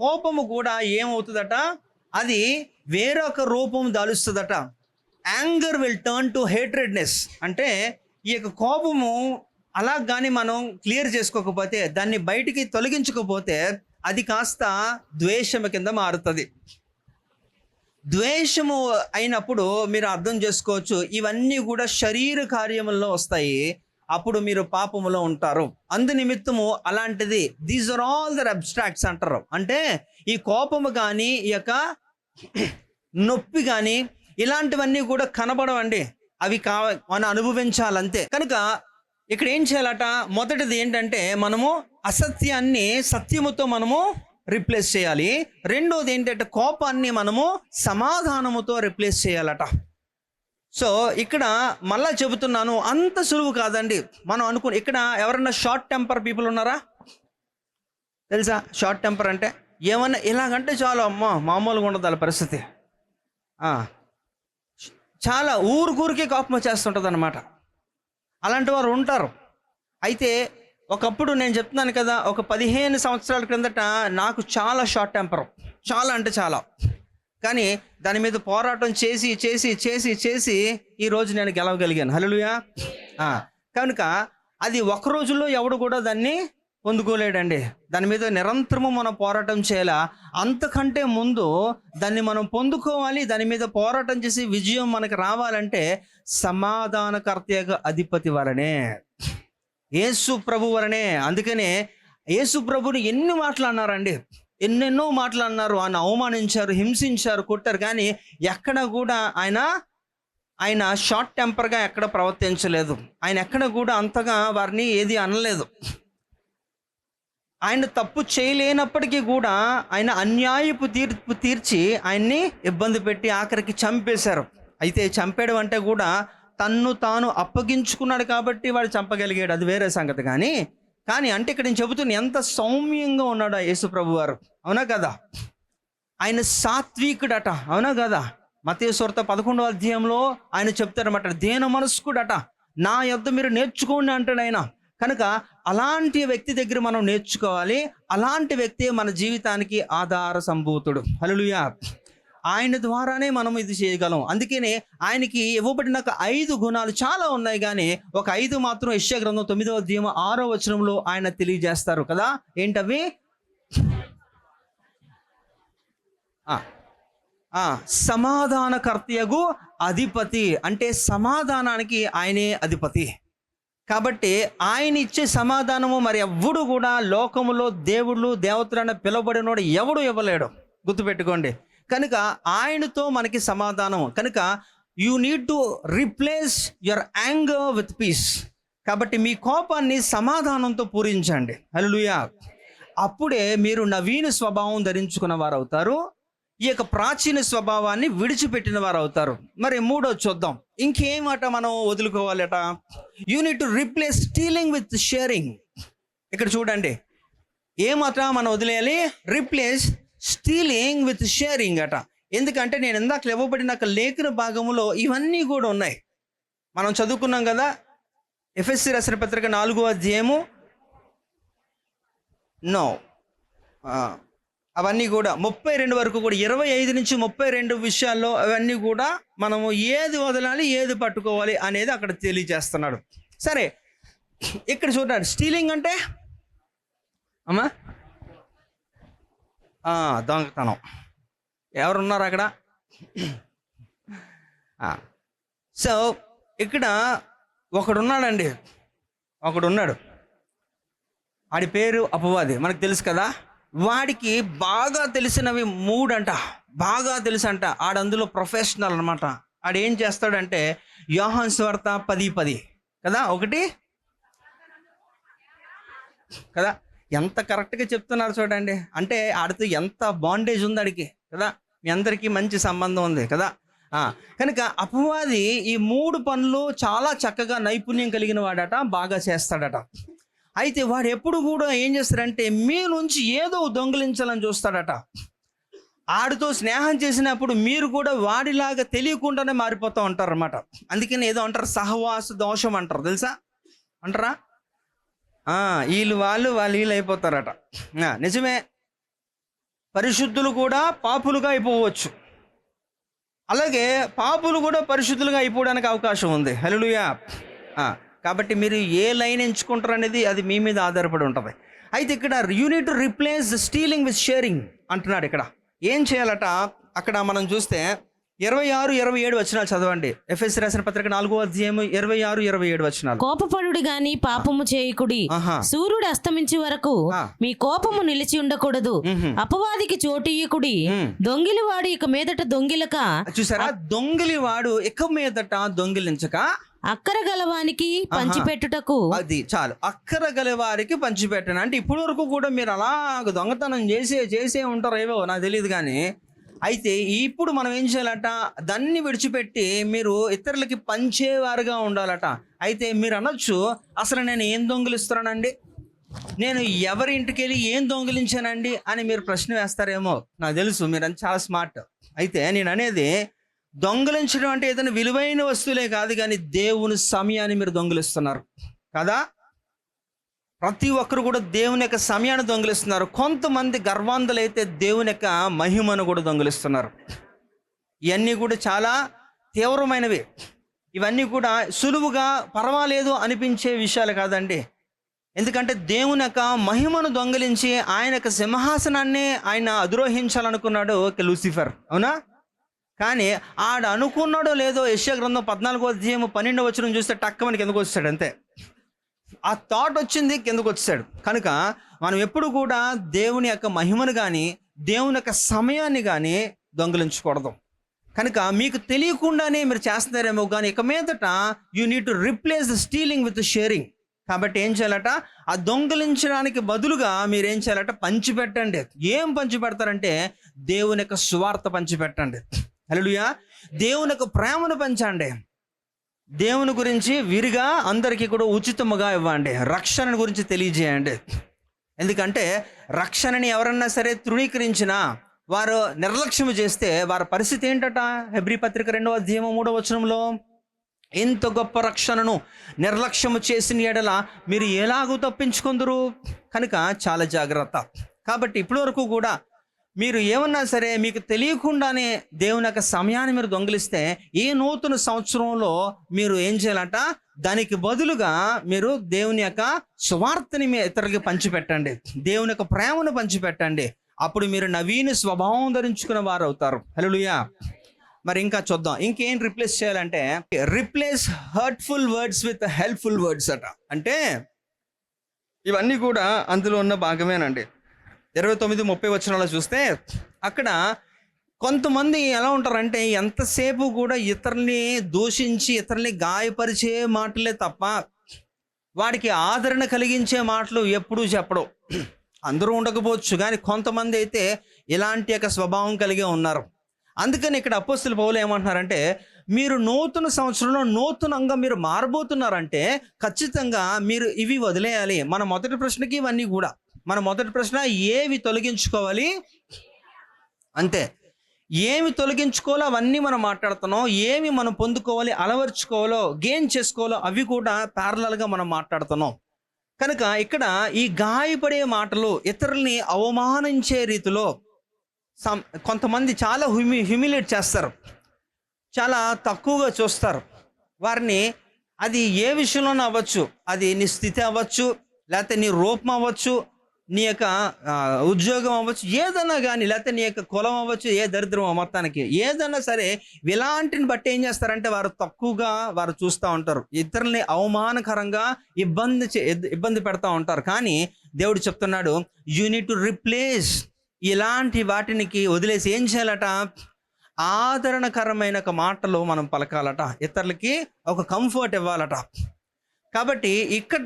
కోపము కూడా ఏమవుతుందట, అది వేరొక రూపం దాలుస్తుందట. Anger will turn to hatredness. అంటే ఈ యొక్క కోపము అలా కానీ మనం క్లియర్ చేసుకోకపోతే, దాన్ని బయటికి తొలగించకపోతే అది కాస్త ద్వేషము కింద మారుతుంది. ద్వేషము అయినప్పుడు మీరు అర్థం చేసుకోవచ్చు, ఇవన్నీ కూడా శరీర కార్యముల్లో వస్తాయి. అప్పుడు మీరు పాపములో ఉంటారు. అందు నిమిత్తము అలాంటిది, these are all their abstracts అంటారు. అంటే ఈ కోపము కానీ, ఈ యొక్క నొప్పి కానీ, ఇలాంటివన్నీ కూడా కనబడవండి. అవి మనం అనుభవించాలంతే. కనుక ఇక్కడ ఏం చేయాలట, మొదటిది ఏంటంటే మనము అసత్యాన్ని సత్యముతో మనము రిప్లేస్ చేయాలి. రెండోది ఏంటంటే కోపాన్ని మనము సమాధానముతో రిప్లేస్ చేయాలట. సో ఇక్కడ మళ్ళా చెబుతున్నాను, అంత సులువు కాదండి. మనం ఇక్కడ ఎవరన్నా షార్ట్ టెంపర్ పీపుల్ ఉన్నారా? తెలుసా షార్ట్ టెంపర్ అంటే? ఏమన్నా ఇలాగంటే చాలు, అమ్మ మామూలుగా ఉండదు వాళ్ళ పరిస్థితి. చాలా ఊరికే కోపం వచ్చేస్తుంటుంది అన్నమాట. అలాంటి వారు ఉంటారు. అయితే ఒకప్పుడు నేను చెప్తున్నాను కదా, ఒక 15 సంవత్సరాల క్రిందట నాకు చాలా షార్ట్ టెంపర్, చాలా అంటే చాలా. కానీ దాని మీద పోరాటం చేసి చేసి చేసి చేసి ఈరోజు నేను గెలవగలిగాను. హల్లెలూయా. కనుక అది ఒక రోజుల్లో ఎవడు కూడా దాన్ని పొందుకోలేడండి. దాని మీద నిరంతరము మనం పోరాటం చేయాలా. అంతకంటే ముందు దాన్ని మనం పొందుకోవాలి. దాని మీద పోరాటం చేసి విజయం మనకు రావాలంటే సమాధానకర్తగా అధిపతి వలనే, యేసు ప్రభు వలనే. అందుకనే యేసు ప్రభుని ఎన్ని మాట్లాడినారండి, ఎన్నెన్నో మాట్లాడినారు. ఆయన అవమానించారు, హింసించారు, కొట్టారు. కానీ ఎక్కడ కూడా ఆయన షార్ట్ టెంపర్గా ఎక్కడ ప్రవర్తించలేదు. ఆయన ఎక్కడ కూడా అంతగా వారిని ఏది అనలేదు. ఆయన తప్పు చేయలేనప్పటికీ కూడా ఆయన అన్యాయపు తీర్పు తీర్చి ఆయన్ని ఇబ్బంది పెట్టి ఆఖరికి చంపేశారు. అయితే చంపేయడం అంటే కూడా తన్ను తాను అప్పగించుకున్నాడు కాబట్టి వాడు చంపగలిగాడు, అది వేరే సంగతి. కానీ అంటే ఇక్కడ నేను చెబుతున్నా, ఎంత సౌమ్యంగా ఉన్నాడు ఆ యేసు ప్రభు వారు. అవునా కదా? ఆయన సాత్వికుడట. అవునా కదా? మత్తయి సువార్త 11వ అధ్యాయంలో ఆయన చెప్తారన్నమాట, దీన మనస్కుడట, నా యొద్ద మీరు నేర్చుకోండి అంటాడు ఆయన. కనుక అలాంటి వ్యక్తి దగ్గర మనం నేర్చుకోవాలి. అలాంటి వ్యక్తి మన జీవితానికి ఆధార సంభూతుడు. హల్లెలూయా. ఆయన ద్వారానే మనం ఇది చేయగలం. అందుకనే ఆయనకి ఇవ్వబడిన 5 గుణాలు చాలా ఉన్నాయి, కానీ ఒక 5 మాత్రం యెషయా గ్రంథం 9వ అధ్యాయం 6వ వచనంలో ఆయన తెలియజేస్తారు కదా. ఏంటవి? సమాధానకర్తయగు అధిపతి, అంటే సమాధానానికి ఆయనే అధిపతి. కాబట్టి ఆయన ఇచ్చే సమాధానము మరి ఎవ్వడు కూడా లోకములో దేవుళ్ళు దేవతలను పిలువబడినోడు ఎవడు ఇవ్వలేడు, గుర్తుపెట్టుకోండి. కనుక ఆయనతో మనకి సమాధానం. కనుక you need to replace your anger with piece. కాబట్టి మీ కోపాన్ని సమాధానంతో పూరించండి. హల్లెలూయా. అప్పుడే మీరు నవీన స్వభావం ధరించుకున్న వారు అవుతారు, ఈ యొక్క ప్రాచీన స్వభావాన్ని విడిచిపెట్టిన వారు అవుతారు. మరి 3వ చూద్దాం. ఇంకేమట మనం వదులుకోవాలట? You need to replace stealing with sharing. ఇక్కడ చూడండి, ఏమట మనం వదిలేయాలి? రీప్లేస్ స్టీలింగ్ విత్ షేరింగ్ అట. ఎందుకంటే నేను ఇందాక ఇవ్వబడిన లేఖన భాగంలో ఇవన్నీ కూడా ఉన్నాయి. మనం చదువుకున్నాం కదా, ఎఫెసీ రాసిన పత్రిక 4వ అధ్యాయము అవన్నీ కూడా 32 వరకు కూడా 25 నుంచి 32 విషయాల్లో అవన్నీ కూడా మనము ఏది వదలాలి ఏది పట్టుకోవాలి అనేది అక్కడ తెలియజేస్తున్నాడు. సరే, ఇక్కడ చూడండి, స్టీలింగ్ అంటే అమ్మా దొంగతనం. ఎవరున్నారు అక్కడ? సో ఇక్కడ ఒకడున్నాడండి, ఒకడున్నాడు, వాడి పేరు అపవాది. మనకు తెలుసు కదా. వాడికి బాగా తెలిసినవి 3 అంట, బాగా తెలుసు అంట. ఆడందులో ప్రొఫెషనల్ అనమాట. ఆడేం చేస్తాడంటే యోహాను సువార్త 10:10 కదా, ఒకటి కదా, ఎంత కరెక్ట్గా చెప్తున్నారు చూడండి. అంటే ఆడితో ఎంత బాండేజ్ ఉంది ఆడికి కదా, మీ అందరికీ మంచి సంబంధం ఉంది కదా. కనుక అపవాది ఈ 3 పనులు చాలా చక్కగా నైపుణ్యం కలిగిన వాడట, బాగా చేస్తాడట. అయితే వాడు ఎప్పుడు కూడా ఏం చేస్తాడంటే మీ నుంచి ఏదో దొంగిలించాలని చూస్తాడట. ఆడితో స్నేహం చేసినప్పుడు మీరు కూడా వాడిలాగా తెలియకుండానే మారిపోతూ ఉంటారు అన్నమాట. అందుకని ఏదో అంటారు, సహవాస దోషం అంటారు, తెలుసా? అంటారా? వాళ్ళు వీళ్ళు అయిపోతారట. నిజమే, పరిశుద్ధులు కూడా పాపులుగా అయిపోవచ్చు, అలాగే పాపులు కూడా పరిశుద్ధులుగా అయిపోవడానికి అవకాశం ఉంది. హల్లెలూయా. కాబట్టి మీరు ఏ లైన్ ఎంచుకుంటారు అనేది అది మీ మీద ఆధారపడి ఉంటుంది. అయితే ఇక్కడ you need to replace stealing with sharing అంటున్నాడు. ఇక్కడ ఏం చేయాలట? అక్కడ మనం చూస్తే 26-27 వచనాలు చదవండి. ఎఫెసీ రాసిన పత్రిక 4వ అధ్యాయం 26-27 వచనాలు. కోపపడుడి గాని పాపము చేయకుడి, సూర్యుడు అస్తమించే వరకు మీ కోపము నిలిచి ఉండకూడదు, అపవాదికి చోటియ్యకుడి, దొంగిలివాడు ఇక మీదట దొంగిలక. చూసారా? దొంగిలివాడు ఇక మీదట దొంగిలించక అక్కర గలవానికి పంచిపెట్టుటకు. అది చాలు, అక్కర గలవారికి పంచిపెట్టను. అంటే ఇప్పటి వరకు కూడా మీరు అలాగ దొంగతనం చేసే ఉంటారు, ఏవో నాకు తెలియదు. కానీ అయితే ఇప్పుడు మనం ఏం చేయాలట? దాన్ని విడిచిపెట్టి మీరు ఇతరులకి పంచేవారుగా ఉండాలట. అయితే మీరు అనొచ్చు, అసలు నేను ఏం దొంగిలిస్తున్నానండి, నేను ఎవరి ఇంటికి వెళ్ళి ఏం దొంగిలించానండి అని మీరు ప్రశ్న వేస్తారేమో. నాకు తెలుసు మీరు చాలా స్మార్ట్. అయితే నేను అనేది, దొంగిలించడం అంటే ఏదైనా విలువైన వస్తువులే కాదు, కానీ దేవుని సమయాన్ని మీరు దొంగిలిస్తున్నారు కదా. ప్రతి ఒక్కరు కూడా దేవుని యొక్క సమయాన్ని దొంగిలిస్తున్నారు. కొంతమంది గర్వాంధులైతే దేవుని యొక్క మహిమను కూడా దొంగిలిస్తున్నారు. ఇవన్నీ కూడా చాలా తీవ్రమైనవి. ఇవన్నీ కూడా సులువుగా పర్వాలేదు అనిపించే విషయాలు కాదండి. ఎందుకంటే దేవుని యొక్క మహిమను దొంగిలించి ఆయన యొక్క సింహాసనాన్ని ఆయన అధిరోహించాలనుకున్నాడు లూసిఫర్, అవునా? కానీ ఆడు అనుకున్నాడో లేదో, యెషయా గ్రంథం 14వ అధ్యాయం 12వ వచనం చూస్తే టక్కమని కిందకు వచ్చాడు, అంతే. ఆ థాట్ వచ్చింది, కిందకు వచ్చాడు. కనుక మనం ఎప్పుడు కూడా దేవుని యొక్క మహిమను కానీ దేవుని యొక్క సమయాన్ని కానీ దొంగిలించకూడదు. కనుక మీకు తెలియకుండానే మీరు చేస్తున్నారేమో, కానీ ఇక మీదట you need to replace the stealing with sharing. కాబట్టి ఏం చేయాలట? ఆ దొంగిలించడానికి బదులుగా మీరు ఏం చేయాలట? పంచిపెట్టండి. ఏం పంచిపెడతారంటే దేవుని యొక్క సువార్త పంచిపెట్టండి. హల్లెలూయా. దేవుని యొక్క ప్రేమను పంచండి. దేవుని గురించి విరిగా అందరికీ కూడా ఉచితముగా ఇవ్వండి. రక్షణ గురించి తెలియజేయండి. ఎందుకంటే రక్షణని ఎవరన్నా సరే తృణీకరించినా, వారు నిర్లక్ష్యం చేస్తే వారి పరిస్థితి ఏంటట? హెబ్రీ పత్రిక 2వ అధ్యాయం 3వ వచనంలో, ఇంత గొప్ప రక్షణను నిర్లక్ష్యము చేసిన ఎడల మీరు ఎలాగూ తప్పించుకుందరు. కనుక చాలా జాగ్రత్త. కాబట్టి ఇప్పటి వరకు కూడా మీరు ఏమన్నా సరే మీకు తెలియకుండానే దేవుని యొక్క సమయాన్ని మీరు దొంగిలిస్తే ఈ నూతన సంవత్సరంలో మీరు ఏం చేయాలంట, దానికి బదులుగా మీరు దేవుని యొక్క సువార్తని మీ ఇతరులకి పంచిపెట్టండి, దేవుని యొక్క ప్రేమను పంచిపెట్టండి. అప్పుడు మీరు నవీన స్వభావం ధరించుకున్న వారు అవుతారు. హల్లెలూయా. మరి ఇంకా చూద్దాం, ఇంకేం రిప్లేస్ చేయాలంటే, replace hurtful words with helpful words అట. అంటే ఇవన్నీ కూడా అందులో ఉన్న భాగమేనండి. 29-30 వచనాలు చూస్తే అక్కడ కొంతమంది ఎలా ఉంటారంటే ఎంతసేపు కూడా ఇతరుల్ని దూషించి ఇతరుల్ని గాయపరిచే మాటలే తప్ప వాడికి ఆదరణ కలిగించే మాటలు ఎప్పుడూ చెప్పడం. అందరూ ఉండకపోవచ్చు, కానీ కొంతమంది అయితే ఇలాంటి యొక్క స్వభావం కలిగి ఉన్నారు. అందుకని ఇక్కడ అపోస్తలుడు పౌలు ఏమంటున్నారంటే, మీరు నూతన సంవత్సరంలో నూతనంగా మీరు మారబోతున్నారంటే ఖచ్చితంగా మీరు ఇవి వదిలేయాలి. మన మొదటి ప్రశ్నకి ఇవన్నీ కూడా, మన మొదటి ప్రశ్న ఏవి తొలగించుకోవాలి, అంతే. ఏమి తొలగించుకోవాలో అవన్నీ మనం మాట్లాడుతున్నాం, ఏమి మనం పొందుకోవాలి, అలవర్చుకోవాలో, గెయిన్ చేసుకోవాలో అవి కూడా ప్యారలల్గా మనం మాట్లాడుతున్నాం. కనుక ఇక్కడ ఈ గాయపడే మాటలు, ఇతరుల్ని అవమానించే రీతిలో కొంతమంది చాలా హ్యూమిలేట్ చేస్తారు, చాలా తక్కువగా చూస్తారు వారిని. అది ఏ విషయంలోనూ అవ్వచ్చు, అది నీ స్థితి అవ్వచ్చు, లేకపోతే నీ రూపం అవ్వచ్చు, నీ యొక్క ఉద్యోగం అవ్వచ్చు, ఏదన్నా కానీ, లేకపోతే నీ యొక్క కులం అవ్వచ్చు, ఏ దరిద్రం మొత్తానికి ఏదన్నా సరే, ఇలాంటిని బట్టి ఏం చేస్తారంటే వారు తక్కువగా వారు చూస్తూ ఉంటారు, ఇతరుల్ని అవమానకరంగా ఇబ్బంది పెడతా ఉంటారు. కానీ దేవుడు చెప్తున్నాడు, యూ నీడ్ టు రిప్లేస్. ఇలాంటి వాటికి వదిలేసి ఏం చేయాలట, ఆదరణకరమైన ఒక మాటలు మనం పలకాలట, ఇతరులకి ఒక కంఫర్ట్ ఇవ్వాలట. కాబట్టి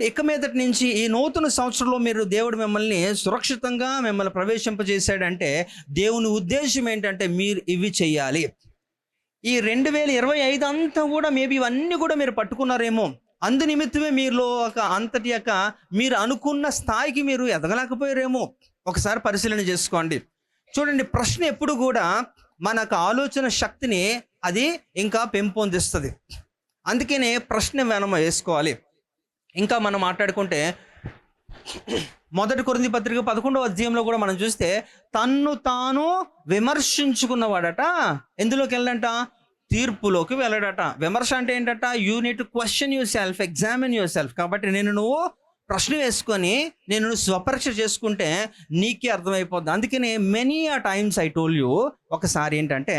ఇక మీదటి నుంచి ఈ నూతన సంవత్సరంలో మీరు దేవుడు మిమ్మల్ని సురక్షితంగా మిమ్మల్ని ప్రవేశింపజేశాడంటే దేవుని ఉద్దేశం ఏంటంటే మీరు ఇవి చెయ్యాలి. ఈ 2025 అంతా కూడా మేబీ ఇవన్నీ కూడా మీరు పట్టుకున్నారేమో, అందు నిమిత్తమే మీలో ఒక అంతటి యొక్క మీరు అనుకున్న స్థాయికి మీరు ఎదగలేకపోయారేమో. ఒకసారి పరిశీలన చేసుకోండి. చూడండి, ప్రశ్న ఎప్పుడు కూడా మనకు ఆలోచన శక్తిని అది ఇంకా పెంపొందిస్తుంది. అందుకనే ప్రశ్న మనం వేసుకోవాలి. ఇంకా మనం మాట్లాడుకుంటే 1 కొరింథీ పత్రిక 11వ అధ్యాయంలో కూడా మనం చూస్తే, తన్ను తాను విమర్శించుకున్నవాడట ఎందులోకి వెళ్ళంట, తీర్పులోకి వెళ్ళడట. విమర్శ అంటే ఏంటట, you need to question yourself, examine yourself. కాబట్టి నువ్వు ప్రశ్న వేసుకొని నేను స్వపరీక్ష చేసుకుంటే నీకే అర్థమైపోద్ది. అందుకనే మెనీ ఆ టైమ్స్ ఐ టోల్ యూ, ఒకసారి ఏంటంటే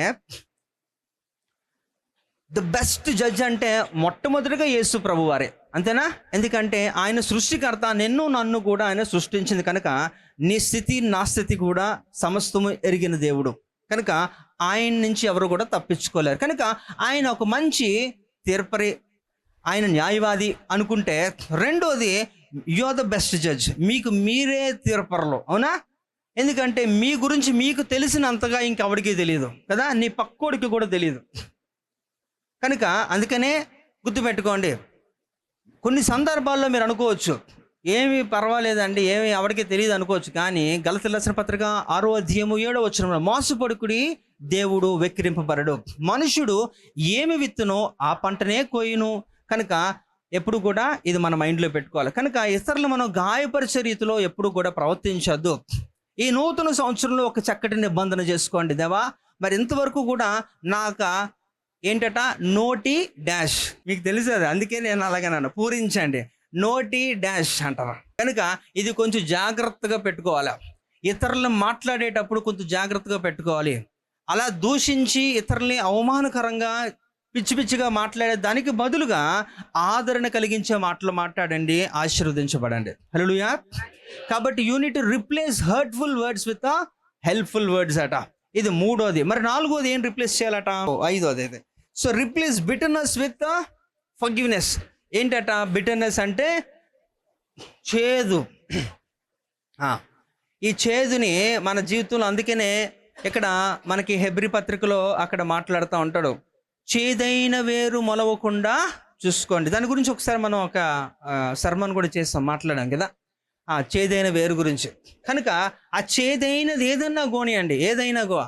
ద బెస్ట్ జడ్జ్ అంటే మొట్టమొదటిగా యేసు ప్రభు వారే, అంతేనా? ఎందుకంటే ఆయన సృష్టికర్త, నన్ను కూడా ఆయన సృష్టించింది కనుక నీ స్థితి నా స్థితి కూడా సమస్తము ఎరిగిన దేవుడు కనుక ఆయన నుంచి ఎవరు కూడా తప్పించుకోలేరు. కనుక ఆయన ఒక మంచి తీర్పరి, ఆయన న్యాయవాది అనుకుంటే, రెండోది you are the best judge, మీకు మీరే తీర్పరలు, అవునా? ఎందుకంటే మీ గురించి మీకు తెలిసినంతగా ఇంకెవరికి తెలియదు కదా, నీ పక్కోడికి కూడా తెలియదు. కనుక అందుకనే గుర్తుపెట్టుకోండి, కొన్ని సందర్భాల్లో మీరు అనుకోవచ్చు ఏమి పర్వాలేదండి, ఏమి ఎవరికి తెలియదు అనుకోవచ్చు. కానీ గలతీయులకు రాసిన పత్రిక 6వ అధ్యాయము 7వ వచనంలో, మోసపడుకుడి దేవుడు వెక్కిరింపబడడు, మనుషుడు ఏమి విత్తునో ఆ పంటనే కోయును. కనుక ఎప్పుడు కూడా ఇది మన మైండ్లో పెట్టుకోవాలి. కనుక ఇతరులు మనం గాయపరిచే రీతిలో ఎప్పుడు కూడా ప్రవర్తించద్దు. ఈ నూతన సంవత్సరంలో ఒక చక్కటి నిబంధన చేసుకోండి. దేవా, మరి ఇంతవరకు కూడా నాకు ఏంటట, నోటి డాష్, మీకు తెలుసు అది, అందుకే నేను అలాగేనన్నా, పూరించండి, నోటి డాష్ అంటారు. కనుక ఇది కొంచెం జాగ్రత్తగా పెట్టుకోవాలి. ఇతరులను మాట్లాడేటప్పుడు కొంచెం జాగ్రత్తగా పెట్టుకోవాలి. అలా దూషించి ఇతరుల్ని అవమానకరంగా పిచ్చిగా మాట్లాడే దానికి బదులుగా ఆదరణ కలిగించే మాటలు మాట్లాడండి, ఆశీర్వదించబడండి. హల్లెలూయా. కాబట్టి you need to replace hurtful words with helpful words అట. ఇది మూడోది. మరి నాలుగోది ఏం రిప్లేస్ చేయాలట, ఐదోది ఇది. So replace bitterness with forgiveness. ఏంటట బిటర్నెస్ అంటే చేదు. ఈ చేదుని మన జీవితంలో, అందుకనే ఇక్కడ మనకి హెబ్రీ పత్రికలో అక్కడ మాట్లాడుతూ ఉంటాడు, చేదైన వేరు మొలవకుండా చూసుకోండి. దాని గురించి ఒకసారి మనం ఒక సర్మన్ కూడా చేస్తాం, మాట్లాడాం కదా, చేదైన వేరు గురించి. కనుక ఆ చేదైనది ఏదన్నా గోనియండి, ఏదైనా గో,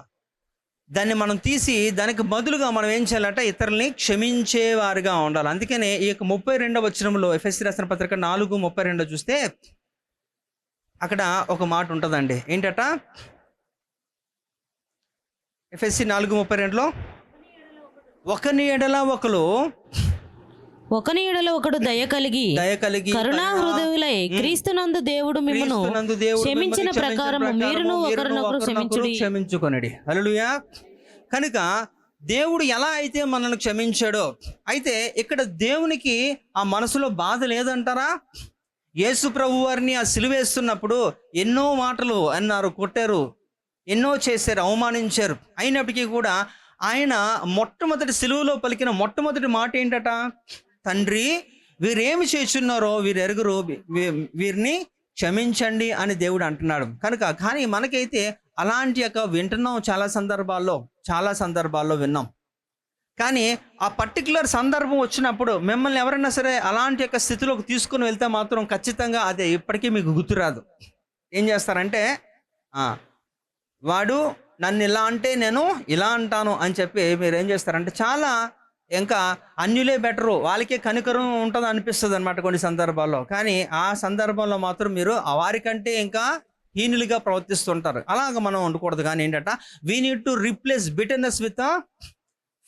దాన్ని మనం తీసి దానికి బదులుగా మనం ఏం చేయాలంటే ఇతరుల్ని క్షమించేవారుగా ఉండాలి. అందుకనే ఈ యొక్క 32వ వచనంలో ఎఫెసీ రాసిన పత్రిక 4:32 చూస్తే అక్కడ ఒక మాట ఉంటుందండి. ఏంటట, ఎఫెసీ 4:32లో ఒకని ఎడల ఒకడు దయ కలిగి కరుణా హృదయులై క్రీస్తునందు దేవుడు మిమ్మును క్షమించిన ప్రకారము మీరును ఒకరినొకరు క్షమించుకొనడి. హల్లెలూయా. కనుక దేవుడు ఎలా అయితే మనల్ని క్షమించాడో, అయితే ఇక్కడ దేవునికి ఆ మనసులో బాధ లేదంటారా? యేసు ప్రభు వారిని ఆ సిలువేస్తున్నప్పుడు ఎన్నో మాటలు అన్నారు, కొట్టారు, ఎన్నో చేశారు, అవమానించారు. అయినప్పటికీ కూడా ఆయన మొట్టమొదటి సిలువలో పలికిన మొట్టమొదటి మాట ఏంటట? తండ్రి, వీరేమి చేస్తున్నారో వీరు ఎరుగురు, వీరిని క్షమించండి అని దేవుడు అంటున్నాడు. కానీ మనకైతే అలాంటి యొక్క వింటున్నాం, చాలా సందర్భాల్లో విన్నాం. కానీ ఆ పర్టికులర్ సందర్భం వచ్చినప్పుడు మిమ్మల్ని ఎవరైనా సరే అలాంటి యొక్క స్థితిలోకి తీసుకుని వెళ్తే మాత్రం ఖచ్చితంగా అదే ఇప్పటికీ మీకు గుర్తురాదు. ఏం చేస్తారంటే, వాడు నన్ను ఇలా అంటే నేను ఇలా అంటాను అని చెప్పి మీరు ఏం చేస్తారంటే చాలా ఇంకా అన్యులే బెటరు, వాళ్ళకే కనికరం ఉంటుంది అనిపిస్తుంది అనమాట కొన్ని సందర్భాల్లో. కానీ ఆ సందర్భంలో మాత్రం మీరు వారికంటే ఇంకా హీనులుగా ప్రవర్తిస్తుంటారు. అలాగ మనం ఉండకూడదు. కానీ ఏంటంటే we need to replace bitterness with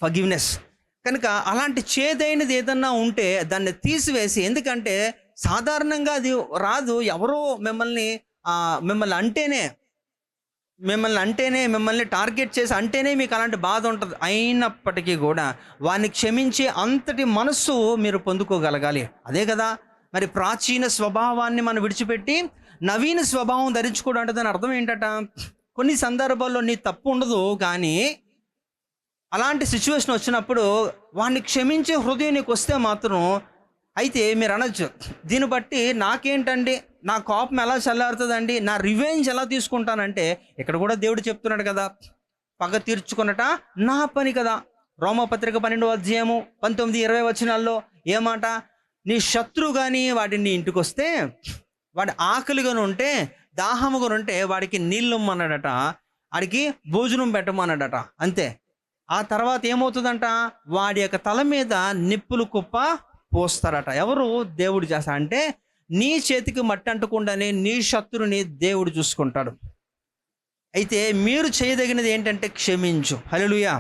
forgiveness. కనుక అలాంటి చేదైనది ఏదన్నా ఉంటే దాన్ని తీసివేసి, ఎందుకంటే సాధారణంగా అది రాదు. ఎవరో మిమ్మల్ని మిమ్మల్ని టార్గెట్ చేసి అంటేనే మీకు అలాంటి బాధ ఉంటుంది. అయినప్పటికీ కూడా వారిని క్షమించి అంతటి మనస్సు మీరు పొందుకోగలగాలి. అదే కదా మరి ప్రాచీన స్వభావాన్ని మనం విడిచిపెట్టి నవీన స్వభావం ధరించుకోవడం అంటే దాని అర్థం ఏంటట? కొన్ని సందర్భాల్లో నీ తప్పు ఉండదు, కానీ అలాంటి సిచ్యువేషన్ వచ్చినప్పుడు వాడిని క్షమించే హృదయం నీకు వస్తే మాత్రం, అయితే మీరు అనొచ్చు, దీన్ని బట్టి నాకేంటండి, నా కోపం ఎలా చల్లారుతుందండి, నా రివెంజ్ ఎలా తీసుకుంటానంటే, ఇక్కడ కూడా దేవుడు చెప్తున్నాడు కదా, పగ తీర్చుకున్నట నా పని కదా. రోమపత్రిక 12:19-20 వచనాల్లో ఏమాట? నీ శత్రువు కానీ వాడిని ఇంటికి వస్తే, వాడి ఆకలిగా ఉంటే, దాహముగా ఉంటే వాడికి నీళ్ళు ఇమ్మన్నాడట, వాడికి భోజనం పెట్టమన్నాడట. అంతే. ఆ తర్వాత ఏమవుతుందంట? వాడి యొక్క తల మీద నిప్పులు కుప్ప పోస్తారట. ఎవరు? దేవుడు చేస్తా. అంటే నీ చేతికి మట్టి అంటకుండానే నీ శత్రుని దేవుడు చూసుకుంటాడు. అయితే మీరు చేయదగినది ఏంటంటే క్షమించు. హల్లెలూయా.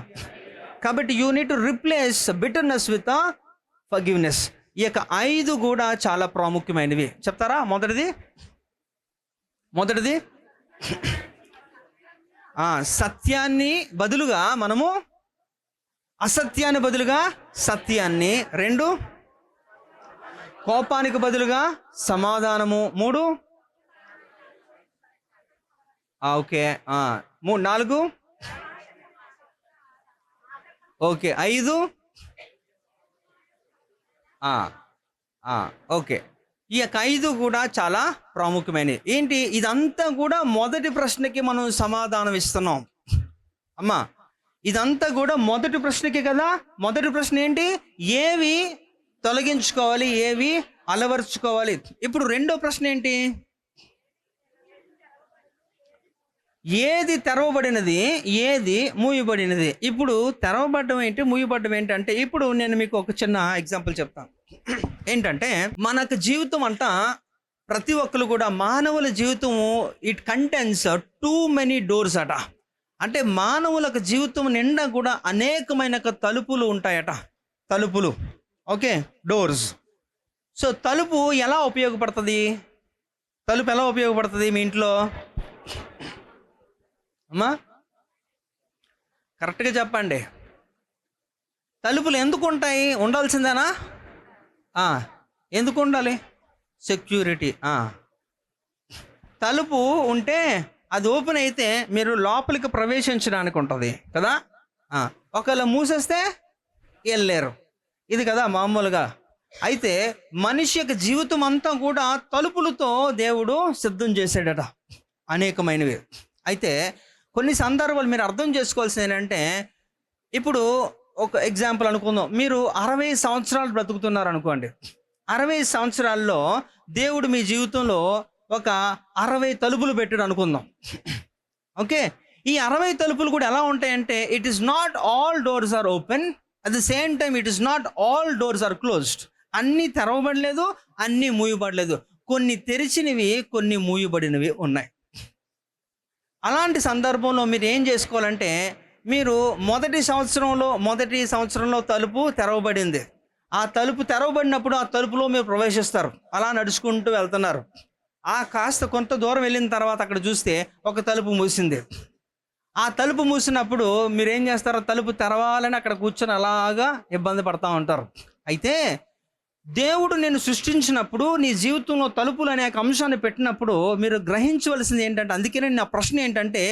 కాబట్టి you need to replace bitterness with forgiveness. ఈ యొక్క 5 కూడా చాలా ప్రాముఖ్యమైనవి. చెప్తారా? మొదటిది సత్యాన్ని బదులుగా మనము అసత్యాన్ని బదులుగా సత్యాన్ని. 2 కోపానికి బదులుగా సమాధానము. 3 ఓకే 4 ఓకే 5 ఓకే. ఈ యొక్క 5 కూడా చాలా ప్రాముఖ్యమైనవి. ఏంటి ఇదంతా కూడా మొదటి ప్రశ్నకి మనం సమాధానం ఇస్తున్నాం అమ్మా. ఇదంతా కూడా మొదటి ప్రశ్నకి కదా. మొదటి ప్రశ్న ఏంటి? ఏవి తొలగించుకోవాలి, ఏవి అలవర్చుకోవాలి. ఇప్పుడు రెండో ప్రశ్న ఏంటి? ఏది తెరవబడినది, ఏది మూయబడినది. ఇప్పుడు తెరవబడ్డం ఏంటి, మూయబడ్డం ఏంటంటే, ఇప్పుడు నేను మీకు ఒక చిన్న ఎగ్జాంపుల్ చెప్తాను. ఏంటంటే మనకు జీవితం అంట, ప్రతి ఒక్కరు కూడా మానవుల జీవితము it contains too many doors అట. అంటే మానవులకు జీవితం నిండా కూడా అనేకమైన తలుపులు ఉంటాయట. తలుపులు, ఓకే, డోర్స్. సో తలుపు ఎలా ఉపయోగపడుతుంది? తలుపు ఎలా ఉపయోగపడుతుంది మీ ఇంట్లో అమ్మా? కరెక్ట్గా చెప్పండి. తలుపులు ఎందుకు ఉంటాయి? ఉండాల్సిందేనా? ఎందుకు ఉండాలి? సెక్యూరిటీ. తలుపు ఉంటే అది ఓపెన్ అయితే మీరు లోపలికి ప్రవేశించడానికి ఉంటుంది కదా. ఒకవేళ మూసేస్తే వెళ్ళలేరు. ఇది కదా మామూలుగా. అయితే మనిషి యొక్క జీవితం అంతా కూడా తలుపులతో దేవుడు సిద్ధం చేశాడట, అనేకమైనవి. అయితే కొన్ని సందర్భాలు మీరు అర్థం చేసుకోవాల్సింది ఏంటంటే, ఇప్పుడు ఒక ఎగ్జాంపుల్ అనుకుందాం. మీరు 60 సంవత్సరాలు బ్రతుకుతున్నారు అనుకోండి. 60 సంవత్సరాల్లో దేవుడు మీ జీవితంలో ఒక 60 తలుపులు పెట్టాడు అనుకుందాం. ఓకే, ఈ 60 తలుపులు కూడా ఎలా ఉంటాయంటే, it is not all doors are open, at the same time it is not all doors are closed. అన్నీ తెరవబడలేదు, అన్నీ మూయబడలేదు. కొన్ని తెరిచినవి, కొన్ని మూయబడినవి ఉన్నాయి. అలాంటి సందర్భంలో మీరు ఏం చేసుకోవాలంటే, మీరు మొదటి సంవత్సరంలో తలుపు తెరవబడింది. ఆ తలుపు తెరవబడినప్పుడు ఆ తలుపులో మీరు ప్రవేశిస్తారు. అలా నడుచుకుంటూ వెళ్తున్నారు. ఆ కాస్త కొంత దూరం వెళ్ళిన తర్వాత అక్కడ చూస్తే ఒక తలుపు మూసింది. ఆ తలుపు మూసినప్పుడు మీరు ఏం చేస్తారు? తలుపు తెరవాలని అక్కడ కూర్చొని అలాగా ఇబ్బంది పడతా ఉంటారు. అయితే దేవుడు నేను సృష్టించినప్పుడు నీ జీవితంలో తలుపులు అనే అంశాన్ని పెట్టినప్పుడు మీరు గ్రహించవలసింది ఏంటంటే, అందుకనే నా ప్రశ్న ఏంటంటే,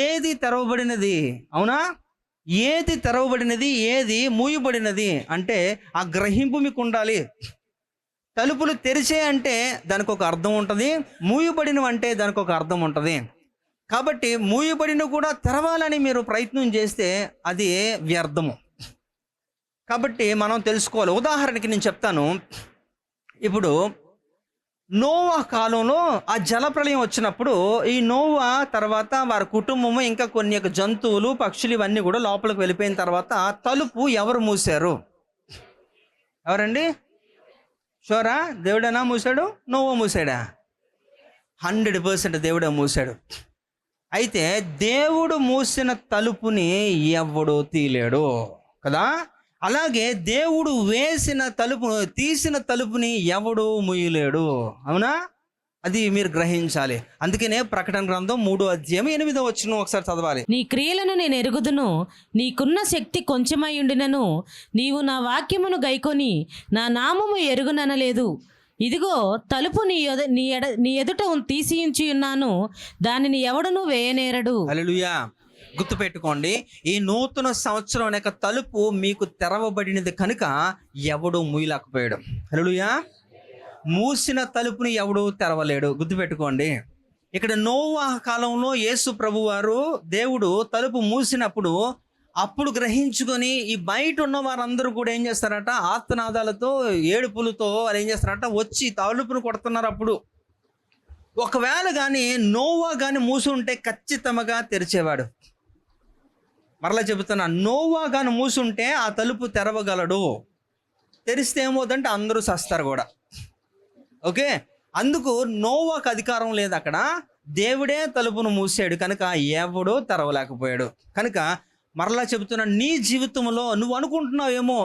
ఏది తెరవబడినది? అవునా? ఏది తెరవబడినది, ఏది మూయబడినది అంటే ఆ గ్రహింపు మీకు ఉండాలి. తలుపులు తెరిచే అంటే దానికి ఒక అర్థం ఉంటుంది, మూయబడినవి అంటే దానికి ఒక అర్థం ఉంటుంది. కాబట్టి మూయబడిన కూడా తెరవాలని మీరు ప్రయత్నం చేస్తే అది వ్యర్థము. కాబట్టి మనం తెలుసుకోవాలి. ఉదాహరణకి నేను చెప్తాను. ఇప్పుడు నోవా కాలంలో ఆ జలప్రళయం వచ్చినప్పుడు ఈ నోవా తర్వాత వారి కుటుంబము ఇంకా కొన్ని జంతువులు, పక్షులు ఇవన్నీ కూడా లోపలికి వెళ్ళిపోయిన తర్వాత తలుపు ఎవరు మూసారు? ఎవరండి? షోరా? దేవుడేనా మూసాడు? నోవా మూసాడా? 100% దేవుడే మూసాడు. అయితే దేవుడు మూసిన తలుపుని ఎవడు తీయలేడు కదా. అలాగే దేవుడు తీసిన తలుపుని ఎవడు మూయలేడు. అవునా? అది మీరు గ్రహించాలి. అందుకనే ప్రకటన గ్రంథం 3:8 ఒకసారి చదవాలి. నీ క్రియలను నేను ఎరుగుదును, నీకున్న శక్తి కొంచెమై ఉండినను నీవు నా వాక్యమును గైకొని నా నామము ఎరుగుననలేదు. ఇదిగో తలుపు నీ ఎదుట తీసియుంచి ఉన్నాను, దానిని ఎవడును వేయనేరడు. హల్లెలూయా. గుర్తుపెట్టుకోండి, ఈ నూతన సంవత్సరం అనేక తలుపు మీకు తెరవబడినది కనుక ఎవడు మూయలేకపోయాడు. హల్లెలూయా. మూసిన తలుపుని ఎవడు తెరవలేడు. గుర్తుపెట్టుకోండి. ఇక్కడ నోవా కాలంలో యేసు ప్రభువారు దేవుడు తలుపు మూసినప్పుడు అప్పుడు గ్రహించుకొని ఈ బయట ఉన్న వారందరూ కూడా ఏం చేస్తారట? ఆర్తనాదాలతో, ఏడుపులతో వాళ్ళు ఏం చేస్తారట? వచ్చి తలుపును కొడుతున్నారు. అప్పుడు ఒకవేళ కానీ నోవా కానీ మూసి ఉంటే ఖచ్చితంగా తెరిచేవాడు. మరలా చెబుతున్నా, నోవా కానీ మూసుంటే ఆ తలుపు తెరవగలడు. తెరిస్తే ఏమవుతుందంటే అందరూ సస్తారు కూడా. ఓకే, అందుకు నోవాకు అధికారం లేదు. అక్కడ దేవుడే తలుపును మూసాడు కనుక ఎవడో తెరవలేకపోయాడు. కనుక మరలా చెబుతున్నా, నీ జీవితంలో నువ్వు అనుకుంటున్నావేమో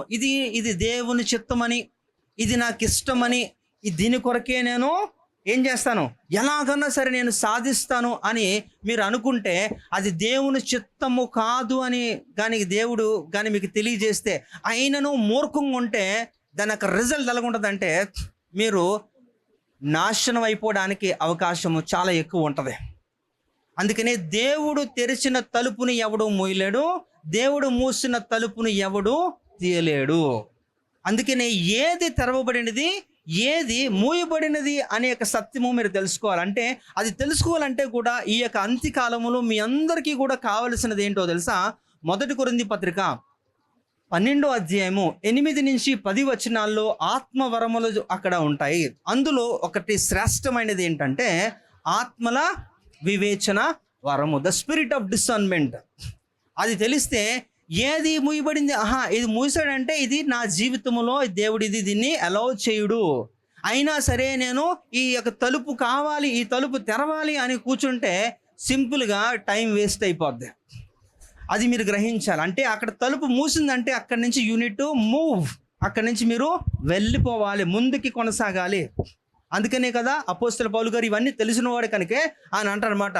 ఇది దేవుని చిత్తమని, ఇది నాకు ఇష్టమని, దీని కొరకే నేను ఏం చేస్తాను, ఎలాగన్నా సరే నేను సాధిస్తాను అని మీరు అనుకుంటే అది దేవుని చిత్తము కాదు అని కానీ దేవుడు కానీ మీకు తెలియజేస్తే, అయినను మూర్ఖంగా ఉంటే దాని యొక్క రిజల్ట్ ఎలా ఉంటుందంటే మీరు నాశనం అయిపోవడానికి అవకాశము చాలా ఎక్కువ ఉంటుంది. అందుకనే దేవుడు తెరిచిన తలుపుని ఎవడు మూయలేడు, దేవుడు మూసిన తలుపుని ఎవడు తీయలేడు. అందుకనే ఏది తెరవబడినది, ఏది మూయబడినది అనే యొక్క సత్యము మీరు తెలుసుకోవాలంటే, అది తెలుసుకోవాలంటే కూడా ఈ యొక్క అంత్యకాలములో మీ అందరికీ కూడా కావలసినది ఏంటో తెలుసా? 1 కొరింథీ పత్రిక 12:8-10 ఆత్మవరములు అక్కడ ఉంటాయి. అందులో ఒకటి శ్రేష్టమైనది ఏంటంటే ఆత్మల వివేచన వరము, ద స్పిరిట్ ఆఫ్ డిసర్న్మెంట్. అది తెలిస్తే ఏది మూయబడింది, ఇది మూసాడంటే ఇది నా జీవితంలో దేవుడు దీన్ని అలౌ చేయుడు, అయినా సరే నేను ఈ యొక్క తలుపు కావాలి, ఈ తలుపు తెరవాలి అని కూర్చుంటే సింపుల్గా టైం వేస్ట్ అయిపోద్ది. అది మీరు గ్రహించాలి. అంటే అక్కడ తలుపు మూసిందంటే అక్కడి నుంచి యూనిట్ టు మూవ్, అక్కడి నుంచి మీరు వెళ్ళిపోవాలి, ముందుకి కొనసాగాలి. అందుకనే కదా అపోస్తల పౌలు గారు ఇవన్నీ తెలిసిన వాడు కనుకే ఆయన అంటారనమాట,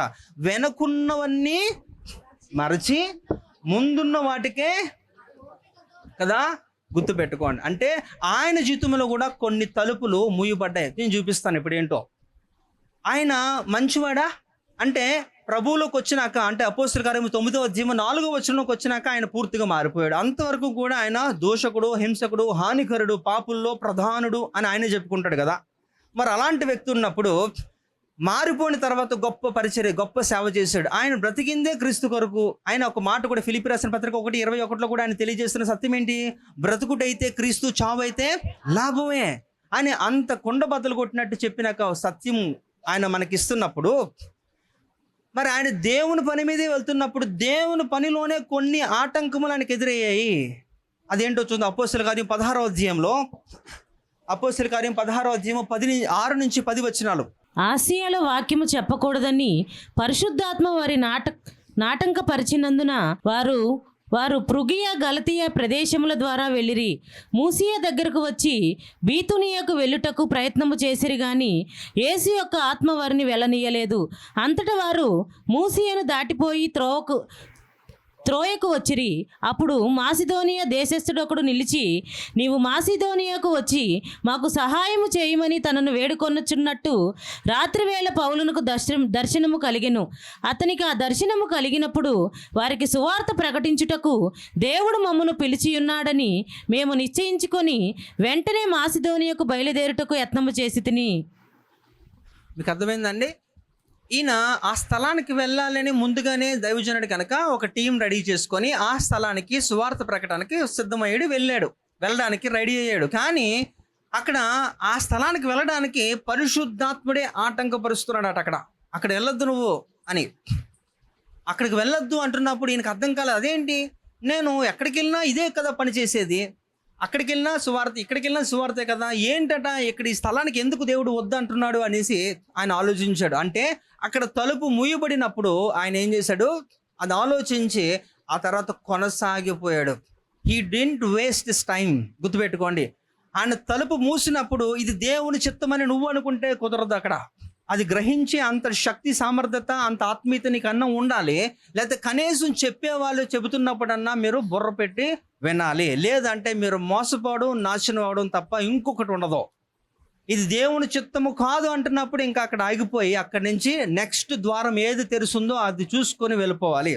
వెనకున్నవన్నీ మరచి ముందున్న వాటికే కదా గుర్తుపెట్టుకోండి. అంటే ఆయన జీవితంలో కూడా కొన్ని తలుపులు మూయబడ్డాయి. నేను చూపిస్తాను ఇప్పుడు ఏంటో. ఆయన మంచివాడా అంటే ప్రభువులోకి వచ్చినాక, అంటే అపోస్తల కార్యము 9:4 వచ్చినాక ఆయన పూర్తిగా మారిపోయాడు. అంతవరకు కూడా ఆయన దోషకుడు, హింసకుడు, హానికరుడు, పాపుల్లో ప్రధానుడు అని ఆయనే చెప్పుకుంటాడు కదా. మరి అలాంటి వ్యక్తి ఉన్నప్పుడు మారిపోయిన తర్వాత గొప్ప పరిచర్య, గొప్ప సేవ చేశాడు. ఆయన బ్రతికిందే క్రీస్తు కొరకు. ఆయన ఒక మాట కూడా ఫిలిప్పీ రాసిన పత్రిక 1:21 కూడా ఆయన తెలియజేస్తున్న సత్యం ఏంటి? బ్రతుకుటైతే క్రీస్తు, చావు అయితే లాభమే అని అంత కొండ బద్దలు కొట్టినట్టు చెప్పినాక సత్యం ఆయన మనకిస్తున్నప్పుడు, మరి ఆయన దేవుని పని మీదే వెళ్తున్నప్పుడు దేవుని పనిలోనే కొన్ని ఆటంకములు ఆయనకు ఎదురయ్యాయి. అదేంటో చూద్దాం. అపోస్తల కార్యం 16వ అధ్యాయంలో, అపోస్తల కార్యం 16వ అధ్యాయం 6-10 వచనాలు. ఆసియాలో వాక్యము చెప్పకూడదని పరిశుద్ధాత్మ వారి నాటంకపరిచినందున వారు పృగియ గలతీయ ప్రదేశముల ద్వారా వెళ్ళిరి. మూసియ దగ్గరకు వచ్చి బీతునియకు వెళ్ళుటకు ప్రయత్నము చేసిరి గాని యేసు యొక్క ఆత్మ వారిని వెళ్ళనీయలేదు. అంతటా వారు మూసియను దాటిపోయి త్రోయకు వచ్చిరి. అప్పుడు మాసిదోనియా దేశస్థుడు ఒకడు నిలిచి, నీవు మాసిదోనియాకు వచ్చి మాకు సహాయము చేయమని తనను వేడుకొనుచున్నట్టు రాత్రివేళ పౌలునకు దర్శనము కలిగెను. అతనికి ఆ దర్శనము కలిగినప్పుడు వారికి సువార్త ప్రకటించుటకు దేవుడు మమ్మను పిలిచియున్నాడని మేము నిశ్చయించుకొని వెంటనే మాసిదోనియాకు బయలుదేరుటకు యత్నము చేసితిని. మీకు అర్థమైందండి? ఈయన ఆ స్థలానికి వెళ్ళాలని ముందుగానే దైవజనుడు కనుక ఒక టీం రెడీ చేసుకొని ఆ స్థలానికి సువార్త ప్రకటనకి సిద్ధమయ్యాడు, వెళ్ళడానికి రెడీ అయ్యాడు. కానీ అక్కడ ఆ స్థలానికి వెళ్ళడానికి పరిశుద్ధాత్ముడే ఆటంకపరుస్తున్నాడట. అక్కడ వెళ్ళొద్దు నువ్వు అని, అక్కడికి వెళ్ళొద్దు అంటున్నప్పుడు ఈయనకు అర్థం కాలేదు. అదేంటి, నేను ఎక్కడికి వెళ్ళినా ఇదే కదా పని చేసేది, అక్కడికి వెళ్ళినా సువార్త, ఇక్కడికి వెళ్ళినా సువార్తే కదా, ఏంటట ఇక్కడ ఈ స్థలానికి ఎందుకు దేవుడు వద్దంటున్నాడు అనేసి ఆయన ఆలోచించాడు. అంటే అక్కడ తలుపు మూయబడినప్పుడు ఆయన ఏం చేశాడు, అది ఆలోచించి ఆ తర్వాత కొనసాగిపోయాడు. He didn't waste his time. గుర్తుపెట్టుకోండి, ఆయన తలుపు మూసినప్పుడు ఇది దేవుని చిత్తమని నువ్వు అనుకుంటే కుదరదు. అక్కడ అది గ్రహించి అంత శక్తి సామర్థ్యత అంత ఆత్మీయత నీకు అన్నం ఉండాలి. లేకపోతే కనీసం చెప్పేవాళ్ళు చెబుతున్నప్పుడన్నా మీరు బుర్ర పెట్టి వినాలి. లేదంటే మీరు మోసపోవడం, నాశనం అవడం తప్ప ఇంకొకటి ఉండదు. ఇది దేవుని చిత్తము కాదు అంటున్నప్పుడు ఇంకా అక్కడ ఆగిపోయి అక్కడి నుంచి నెక్స్ట్ ద్వారం ఏది తెరుస్తుందో అది చూసుకొని వెళ్ళిపోవాలి.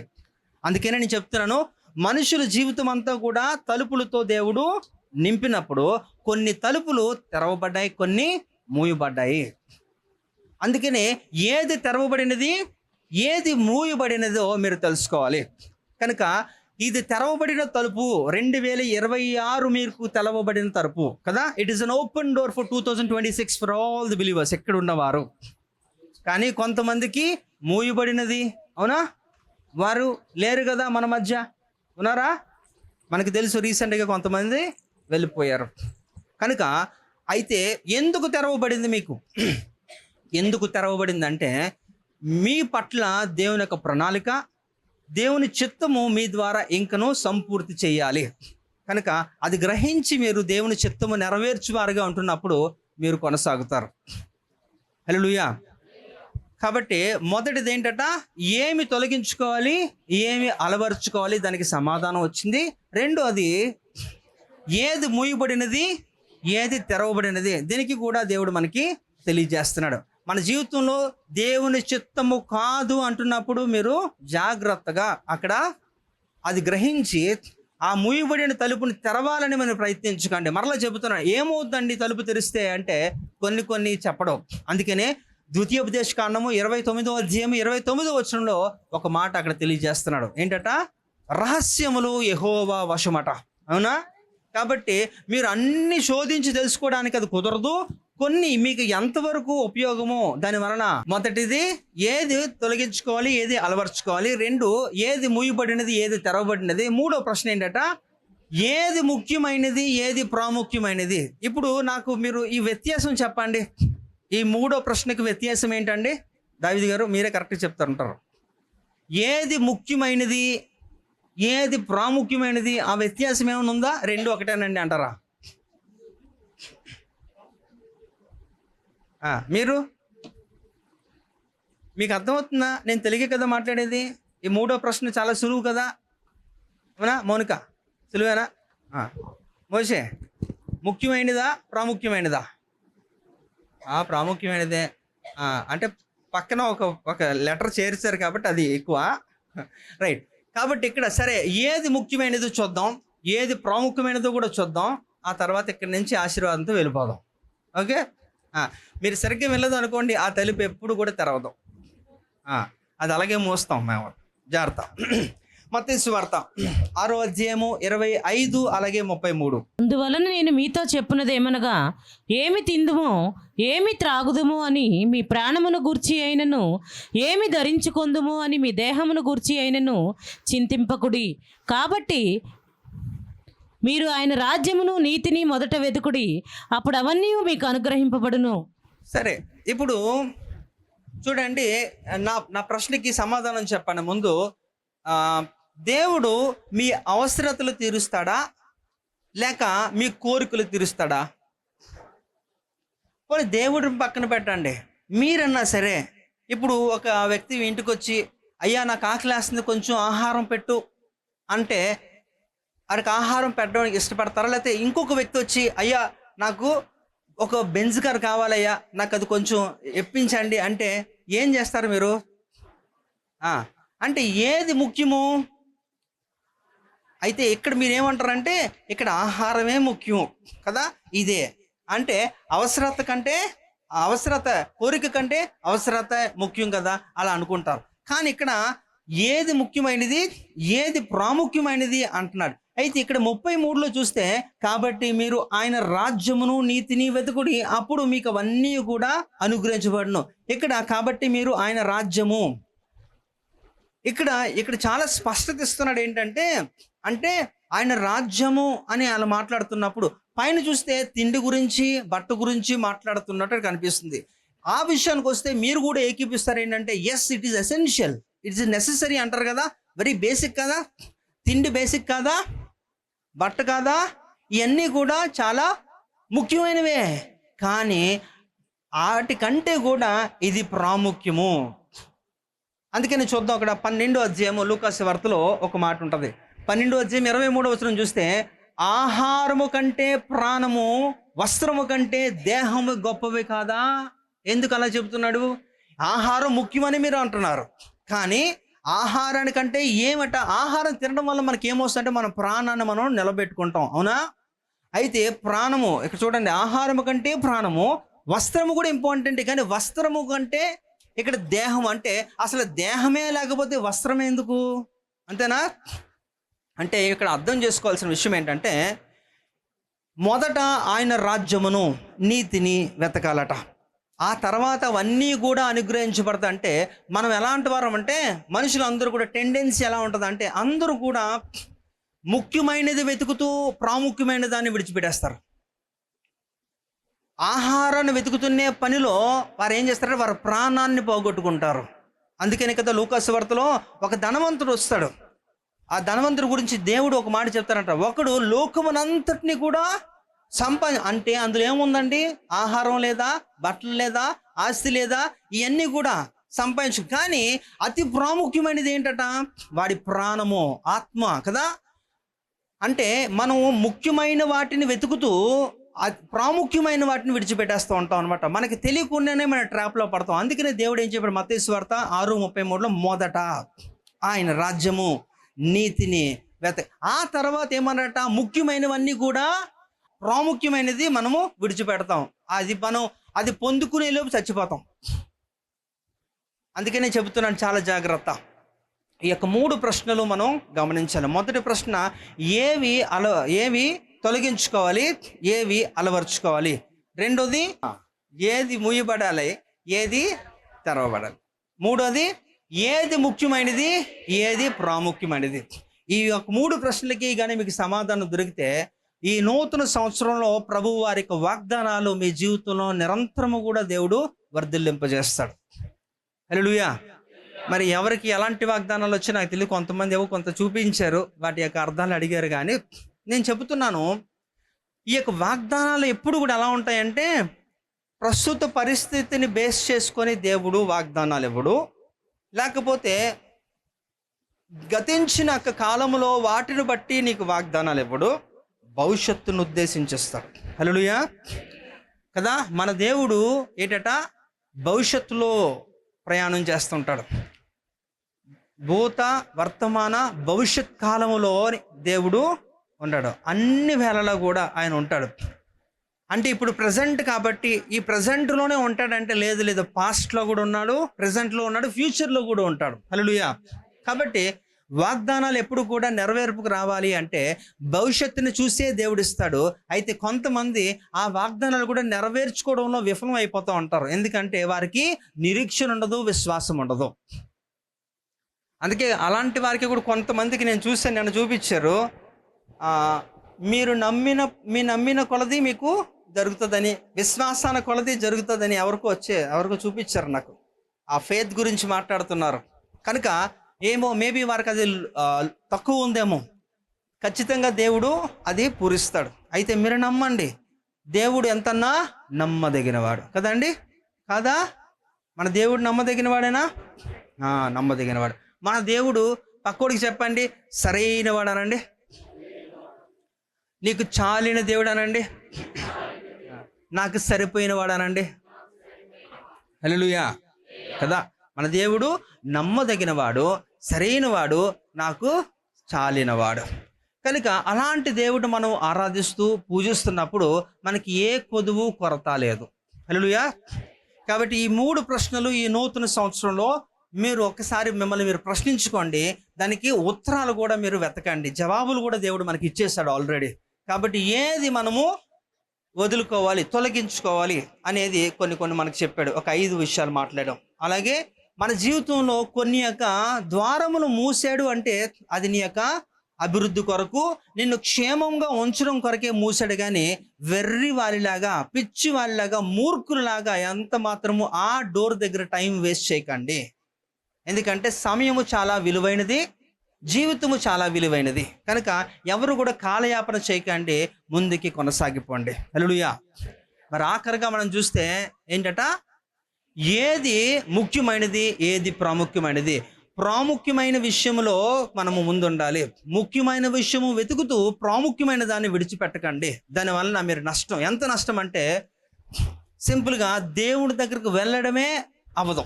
అందుకనే నేను చెప్తున్నాను, మనుషుల జీవితం అంతా కూడా తలుపులతో దేవుడు నింపినప్పుడు కొన్ని తలుపులు తెరవబడ్డాయి, కొన్ని మూయబడ్డాయి. అందుకనే ఏది తెరవబడినది ఏది మూయబడినదో మీరు తెలుసుకోవాలి. కనుక ఇది తెరవబడిన తలుపు 2026 మీకు తెరవబడిన తలుపు కదా. It is an open door for 2026 for all the believers ఎక్కడ ఉన్నవారు. కానీ కొంతమందికి మూయబడినది, అవునా, వారు లేరు కదా మన మధ్య, ఉన్నారా? మనకు తెలుసు, రీసెంట్గా కొంతమంది వెళ్ళిపోయారు. కనుక అయితే ఎందుకు తెరవబడింది మీకు? ఎందుకు తెరవబడిందంటే మీ పట్ల దేవుని యొక్క ప్రణాళిక, దేవుని చిత్తము మీ ద్వారా ఇంకనూ సంపూర్తి చేయాలి. కనుక అది గ్రహించి మీరు దేవుని చిత్తము నెరవేర్చువారుగా ఉంటున్నప్పుడు మీరు కొనసాగుతారు. హల్లెలూయా. కాబట్టి మొదటిది ఏంటట, ఏమి తొలగించుకోవాలి, ఏమి అలవరుచుకోవాలి, దానికి సమాధానం వచ్చింది. రెండోది ఏది మూయబడినది, ఏది తెరవబడినది, దీనికి కూడా దేవుడు మనకి తెలియజేస్తున్నాడు. మన జీవితంలో దేవుని చిత్తము కాదు అంటున్నప్పుడు మీరు జాగ్రత్తగా అక్కడ అది గ్రహించి ఆ మూయబడిన తలుపుని తెరవాలని మనం ప్రయత్నించకండి. మరలా చెబుతున్నాను, ఏమవుతుందండి తలుపు తెరిస్తే అంటే కొన్ని చెప్పడం. అందుకనే ద్వితీయోపదేశకాండము 29వ అధ్యాయం 29వ వచనంలో ఒక మాట అక్కడ తెలియజేస్తున్నాడు. ఏంటట, రహస్యములు యెహోవా వశమట. అవునా? కాబట్టి మీరు అన్ని శోధించి తెలుసుకోవడానికి అది కుదరదు. కొన్ని మీకు ఎంతవరకు ఉపయోగమో దాని వలన మొదటిది ఏది తొలగించుకోవాలి, ఏది అలవర్చుకోవాలి. రెండు, ఏది మూయబడినది, ఏది తెరవబడినది. మూడో ప్రశ్న ఏంటట, ఏది ముఖ్యమైనది, ఏది ప్రాముఖ్యమైనది. ఇప్పుడు నాకు మీరు ఈ వ్యత్యాసం చెప్పండి. ఈ మూడో ప్రశ్నకి వ్యత్యాసం ఏంటండి? దావీదు గారు మీరే కరెక్ట్గా చెప్తారంటారు. ఏది ముఖ్యమైనది, ఏది ప్రాముఖ్యమైనది, ఆ వ్యత్యాసం ఏమైనా ఉందా? రెండు ఒకటేనండి అంటారా? మీకు అర్థమవుతుందా? నేను తెలుగే కదా మాట్లాడేది. ఈ మూడో ప్రశ్న చాలా సులువు కదా, అవునా మౌనిక? సులువేనా? మోషే, ముఖ్యమైనదా ప్రాముఖ్యమైనదా? ప్రాముఖ్యమైనదే. అంటే పక్కన ఒక లెటర్ చేర్చారు కాబట్టి అది ఎక్కువ, రైట్. కాబట్టి ఇక్కడ సరే, ఏది ముఖ్యమైనదో చూద్దాం, ఏది ప్రాముఖ్యమైనదో కూడా చూద్దాం. ఆ తర్వాత ఇక్కడి నుంచి ఆశీర్వాదంతో వెళ్ళిపోదాం. ఓకే, మీరు సరిగ్గా వెళ్ళదు అనుకోండి, ఆ తలుపు ఎప్పుడు కూడా తెరవదు. అది అలాగే మోస్తాం మేము. జాగ్రత్త. మత్తయి సువార్త 6వ అధ్యాయము 25 అలాగే 33. అందువలన నేను మీతో చెప్పున్నది ఏమనగా, ఏమి తిందుమో ఏమి త్రాగుదుమో అని మీ ప్రాణమును గూర్చి అయినను, ఏమి ధరించుకొందుమో అని మీ దేహమును గూర్చి అయినను చింతింపకుడి. కాబట్టి మీరు ఆయన రాజ్యమును నీతిని మొదట వెతుకుడి, అప్పుడు అవన్నీ మీకు అనుగ్రహింపబడును. సరే, ఇప్పుడు చూడండి, నా ప్రశ్నకి సమాధానం చెప్పండి ముందు. ఆ, దేవుడు మీ అవసరతలు తీరుస్తాడా లేక మీ కోరికలు తీరుస్తాడా? పోనీ దేవుడిని పక్కన పెట్టండి, మీరన్నా సరే ఇప్పుడు ఒక వ్యక్తి ఇంటికి వచ్చి, అయ్యా నాకు ఆకలేస్తుంది కొంచెం ఆహారం పెట్టు అంటే వాడికి ఆహారం పెట్టడానికి ఇష్టపడతారా? లేకపోతే ఇంకొక వ్యక్తి వచ్చి, అయ్యా నాకు ఒక బెంజ్ కార్ కావాలయ్యా నాకు అది కొంచెం ఇప్పించండి అంటే ఏం చేస్తారు మీరు? ఆ, అంటే ఏది ముఖ్యము? అయితే ఇక్కడ మీరు ఏమంటారంటే ఇక్కడ ఆహారమే ముఖ్యం కదా. ఇదే అంటే అవసరత కోరిక కంటే అవసరత ముఖ్యం కదా అలా అనుకుంటారు. కానీ ఇక్కడ ఏది ముఖ్యమైనది, ఏది ప్రాముఖ్యమైనది అంటున్నాడు. అయితే ఇక్కడ 33లో చూస్తే, కాబట్టి మీరు ఆయన రాజ్యమును నీతిని వెతుకుడి, అప్పుడు మీకు అవన్నీ కూడా అనుగ్రహించబడును. ఇక్కడ కాబట్టి మీరు ఆయన రాజ్యము, ఇక్కడ చాలా స్పష్టత ఇస్తున్నాడు. ఏంటంటే అంటే ఆయన రాజ్యము అని అలా మాట్లాడుతున్నప్పుడు పైన చూస్తే తిండి గురించి బట్ట గురించి మాట్లాడుతున్నట్టు కనిపిస్తుంది. ఆ విషయానికి వస్తే మీరు కూడా ఏకీపిస్తారు. ఏంటంటే yes, it is essential, it is necessary అంటారు కదా. వెరీ బేసిక్ కదా, తిండి బేసిక్ కాదా, బట్ట కాదా, ఇవన్నీ కూడా చాలా ముఖ్యమైనవే. కానీ వాటికంటే కూడా ఇది ప్రాముఖ్యము. అందుకని చూద్దాం, అక్కడ 12వ అధ్యాయము లూకాసు వార్తలో ఒక మాట ఉంటుంది. 12వ అధ్యాయం 23వ వచనం చూస్తే, ఆహారము కంటే ప్రాణము, వస్త్రము కంటే దేహము గొప్పవి కాదా? ఎందుకు అలా చెబుతున్నాడు? ఆహారం ముఖ్యమని మీరు అంటున్నారు, కానీ ఆహారానికంటే ఏమట, ఆహారం తినడం వల్ల మనకి ఏమొస్తుందంటే మన ప్రాణాన్ని మనం నిలబెట్టుకుంటాం, అవునా? అయితే ప్రాణము ఇక్కడ చూడండి, ఆహారము కంటే ప్రాణము, వస్త్రము కూడా ఇంపార్టెంట్, కానీ వస్త్రము కంటే ఇక్కడ దేహం. అంటే అసలు దేహమే లేకపోతే వస్త్రం ఎందుకు? అంతేనా? అంటే ఇక్కడ అర్థం చేసుకోవాల్సిన విషయం ఏంటంటే, మొదట ఆయన రాజ్యమును నీతిని వెతకాలట, ఆ తర్వాత అవన్నీ కూడా అనుగ్రహించబడతా. అంటే మనం ఎలాంటి వారం అంటే, మనుషులు అందరూ కూడా టెండెన్సీ ఎలా ఉంటుంది అంటే, అందరూ కూడా ముఖ్యమైనది వెతుకుతూ ప్రాముఖ్యమైన దాన్ని విడిచిపెట్టేస్తారు. ఆహారాన్ని వెతుకుతున్నే పనిలో వారు ఏం చేస్తారంటే వారి ప్రాణాన్ని పోగొట్టుకుంటారు. అందుకని కదా లూకాసు వార్తలో ఒక ధనవంతుడు వస్తాడు. ఆ ధనవంతుడి గురించి దేవుడు ఒక మాట చెప్తారంట, ఒకడు లోకమునంతటిని కూడా అంటే అందులో ఏముందండి? ఆహారం లేదా, బట్టలు లేదా, ఆస్తి లేదా, ఇవన్నీ కూడా సంపాదించు, కానీ అతి ప్రాముఖ్యమైనది ఏంటట? వాడి ప్రాణము, ఆత్మ కదా. అంటే మనం ముఖ్యమైన వాటిని వెతుకుతూ ప్రాముఖ్యమైన వాటిని విడిచిపెట్టేస్తూ ఉంటాం అనమాట. మనకి తెలియకుండానే మన ట్రాప్లో పడతాం. అందుకనే దేవుడు ఏం చెప్పాడు మత్తయి సువార్త 6:33లో, మొదట ఆయన రాజ్యము నీతిని ఆ తర్వాత ఏమన్నట, ముఖ్యమైనవన్నీ కూడా ప్రాముఖ్యమైనది మనము విడిచిపెడతాం. అది పొందుకునే లోపు చచ్చిపోతాం. అందుకనే చెబుతున్నాను, చాలా జాగ్రత్త. ఈ యొక్క 3 ప్రశ్నలు మనం గమనించాలి. మొదటి ప్రశ్న, ఏవి తొలగించుకోవాలి, ఏవి అలవర్చుకోవాలి? రెండోది, ఏది మూయబడాలి, ఏది తెరవబడాలి? మూడోది, ఏది ముఖ్యమైనది, ఏది ప్రాముఖ్యమైనది? ఈ యొక్క 3 ప్రశ్నలకి కానీ మీకు సమాధానం దొరికితే, ఈ నూతన సంవత్సరంలో ప్రభువు వారి యొక్క వాగ్దానాలు మీ జీవితంలో నిరంతరము కూడా దేవుడు వర్ధిల్లింపజేస్తాడు. హల్లెలూయా. మరి ఎవరికి ఎలాంటి వాగ్దానాలు వచ్చి నాకు తెలియదు. కొంతమంది కొంత చూపించారు, వాటి యొక్క అర్థాలు అడిగారు. కానీ నేను చెబుతున్నాను, ఈ యొక్క వాగ్దానాలు ఎప్పుడు కూడా ఎలా ఉంటాయంటే, ప్రస్తుత పరిస్థితిని బేస్ చేసుకొని దేవుడు వాగ్దానాలు ఇవ్వడు, లేకపోతే గతించిన కాలంలో వాటిని బట్టి నీకు వాగ్దానాలు ఇవ్వడు, భవిష్యత్తును ఉద్దేశించేస్తాడు. హల్లెలూయా కదా. మన దేవుడు ఏంటట, భవిష్యత్తులో ప్రయాణం చేస్తుంటాడు. భూత వర్తమాన భవిష్యత్ కాలంలో దేవుడు ఉంటాడు. అన్ని వేళలా కూడా ఆయన ఉంటాడు. అంటే ఇప్పుడు ప్రజెంట్ కాబట్టి ఈ ప్రజెంట్లోనే ఉంటాడంటే లేదు, పాస్ట్లో కూడా ఉన్నాడు, ప్రజెంట్లో ఉన్నాడు, ఫ్యూచర్లో కూడా ఉంటాడు. హల్లెలూయా. కాబట్టి వాగ్దానాలు ఎప్పుడు కూడా నెరవేర్పుకు రావాలి అంటే భవిష్యత్తుని చూసే దేవుడు ఇస్తాడు. అయితే కొంతమంది ఆ వాగ్దానాలు కూడా నెరవేర్చుకోవడంలో విఫలం అయిపోతూ ఉంటారు. ఎందుకంటే వారికి నిరీక్షణ ఉండదు, విశ్వాసం ఉండదు. అందుకే అలాంటి వారికి కూడా కొంతమందికి నేను చూశాను, నన్ను చూపించారు, మీరు నమ్మిన కొలది మీకు జరుగుతుందని, విశ్వాసాన కొలది జరుగుతుందని ఎవరికో చూపించారు నాకు. ఆ ఫెయిత్ గురించి మాట్లాడుతున్నారు. కనుక ఏమో మేబీ వారికి అది తక్కువ ఉందేమో. ఖచ్చితంగా దేవుడు అది పూరిస్తాడు. అయితే మీరు నమ్మండి, దేవుడు ఎంతన్నా నమ్మదగినవాడు కదండి, కాదా? మన దేవుడు నమ్మదగినవాడేనా? నమ్మదగినవాడు. మన దేవుడు పక్కోడికి చెప్పండి, సరైనవాడు అనండి. నీకు చాలిన దేవుడు అనండి. నాకు సరిపోయినవాడు అనండి. హల్లెలూయా కదా. మన దేవుడు నమ్మదగినవాడు, సరైనవాడు, నాకు చాలినవాడు. కనుక అలాంటి దేవుడు మనం ఆరాధిస్తూ పూజిస్తున్నప్పుడు మనకి ఏ కొదువు కొరత లేదు. హల్లెలూయా. కాబట్టి ఈ 3 ప్రశ్నలు ఈ నూతన సంవత్సరంలో మీరు ఒకసారి మిమ్మల్ని మీరు ప్రశ్నించుకోండి. దానికి ఉత్తరాలు కూడా మీరు వెతకండి. జవాబులు కూడా దేవుడు మనకి ఇచ్చేసాడు ఆల్రెడీ. కాబట్టి ఏది మనము వదులుకోవాలి, తొలగించుకోవాలి అనేది కొన్ని మనకు చెప్పాడు. ఒక 5 విషయాలు మాట్లాడాం. అలాగే మన జీవితంలో కొన్ని యొక్క ద్వారములు మూసాడు అంటే అది నీ యొక్క అభివృద్ధి కొరకు, నిన్ను క్షేమంగా ఉంచడం కొరకే మూసాడు. కానీ వెర్రి వారిలాగా, పిచ్చి వారిలాగా, మూర్ఖులలాగా ఎంత మాత్రము ఆ డోర్ దగ్గర టైం వేస్ట్ చేయకండి. ఎందుకంటే సమయము చాలా విలువైనది, జీవితము చాలా విలువైనది. కనుక ఎవరు కూడా కాలయాపన చేయకండి, ముందుకి కొనసాగిపోండి. హల్లెలూయా. మరి ఆఖరిగా మనం చూస్తే ఏంటట, ఏది ముఖ్యమైనది, ఏది ప్రాముఖ్యమైనది? ప్రాముఖ్యమైన విషయంలో మనము ముందుండాలి. ముఖ్యమైన విషయము వెతుకుతూ ప్రాముఖ్యమైన దాన్ని విడిచిపెట్టకండి. దానివల్ల మీరు నష్టం. ఎంత నష్టం అంటే సింపుల్గా దేవుడి దగ్గరకు వెళ్ళడమే అవ్వదు,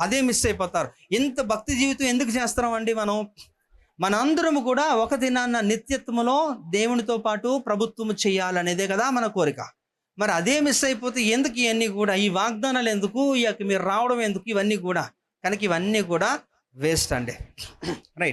అదే మిస్ అయిపోతారు. ఇంత భక్తి జీవితం ఎందుకు చేస్తామండి మనం? మనందరము కూడా ఒక దినాన్న నిత్యత్వములో దేవునితో పాటు ప్రభుత్వము చేయాలనేదే కదా మన కోరిక. మరి అదే మిస్ అయిపోతే ఎందుకు ఇవన్నీ కూడా? ఈ వాగ్దానాలు ఎందుకు? ఇక మీరు రావడం ఎందుకు? ఇవన్నీ కూడా. కనుక ఇవన్నీ కూడా వేస్ట్ అండి. రైట్.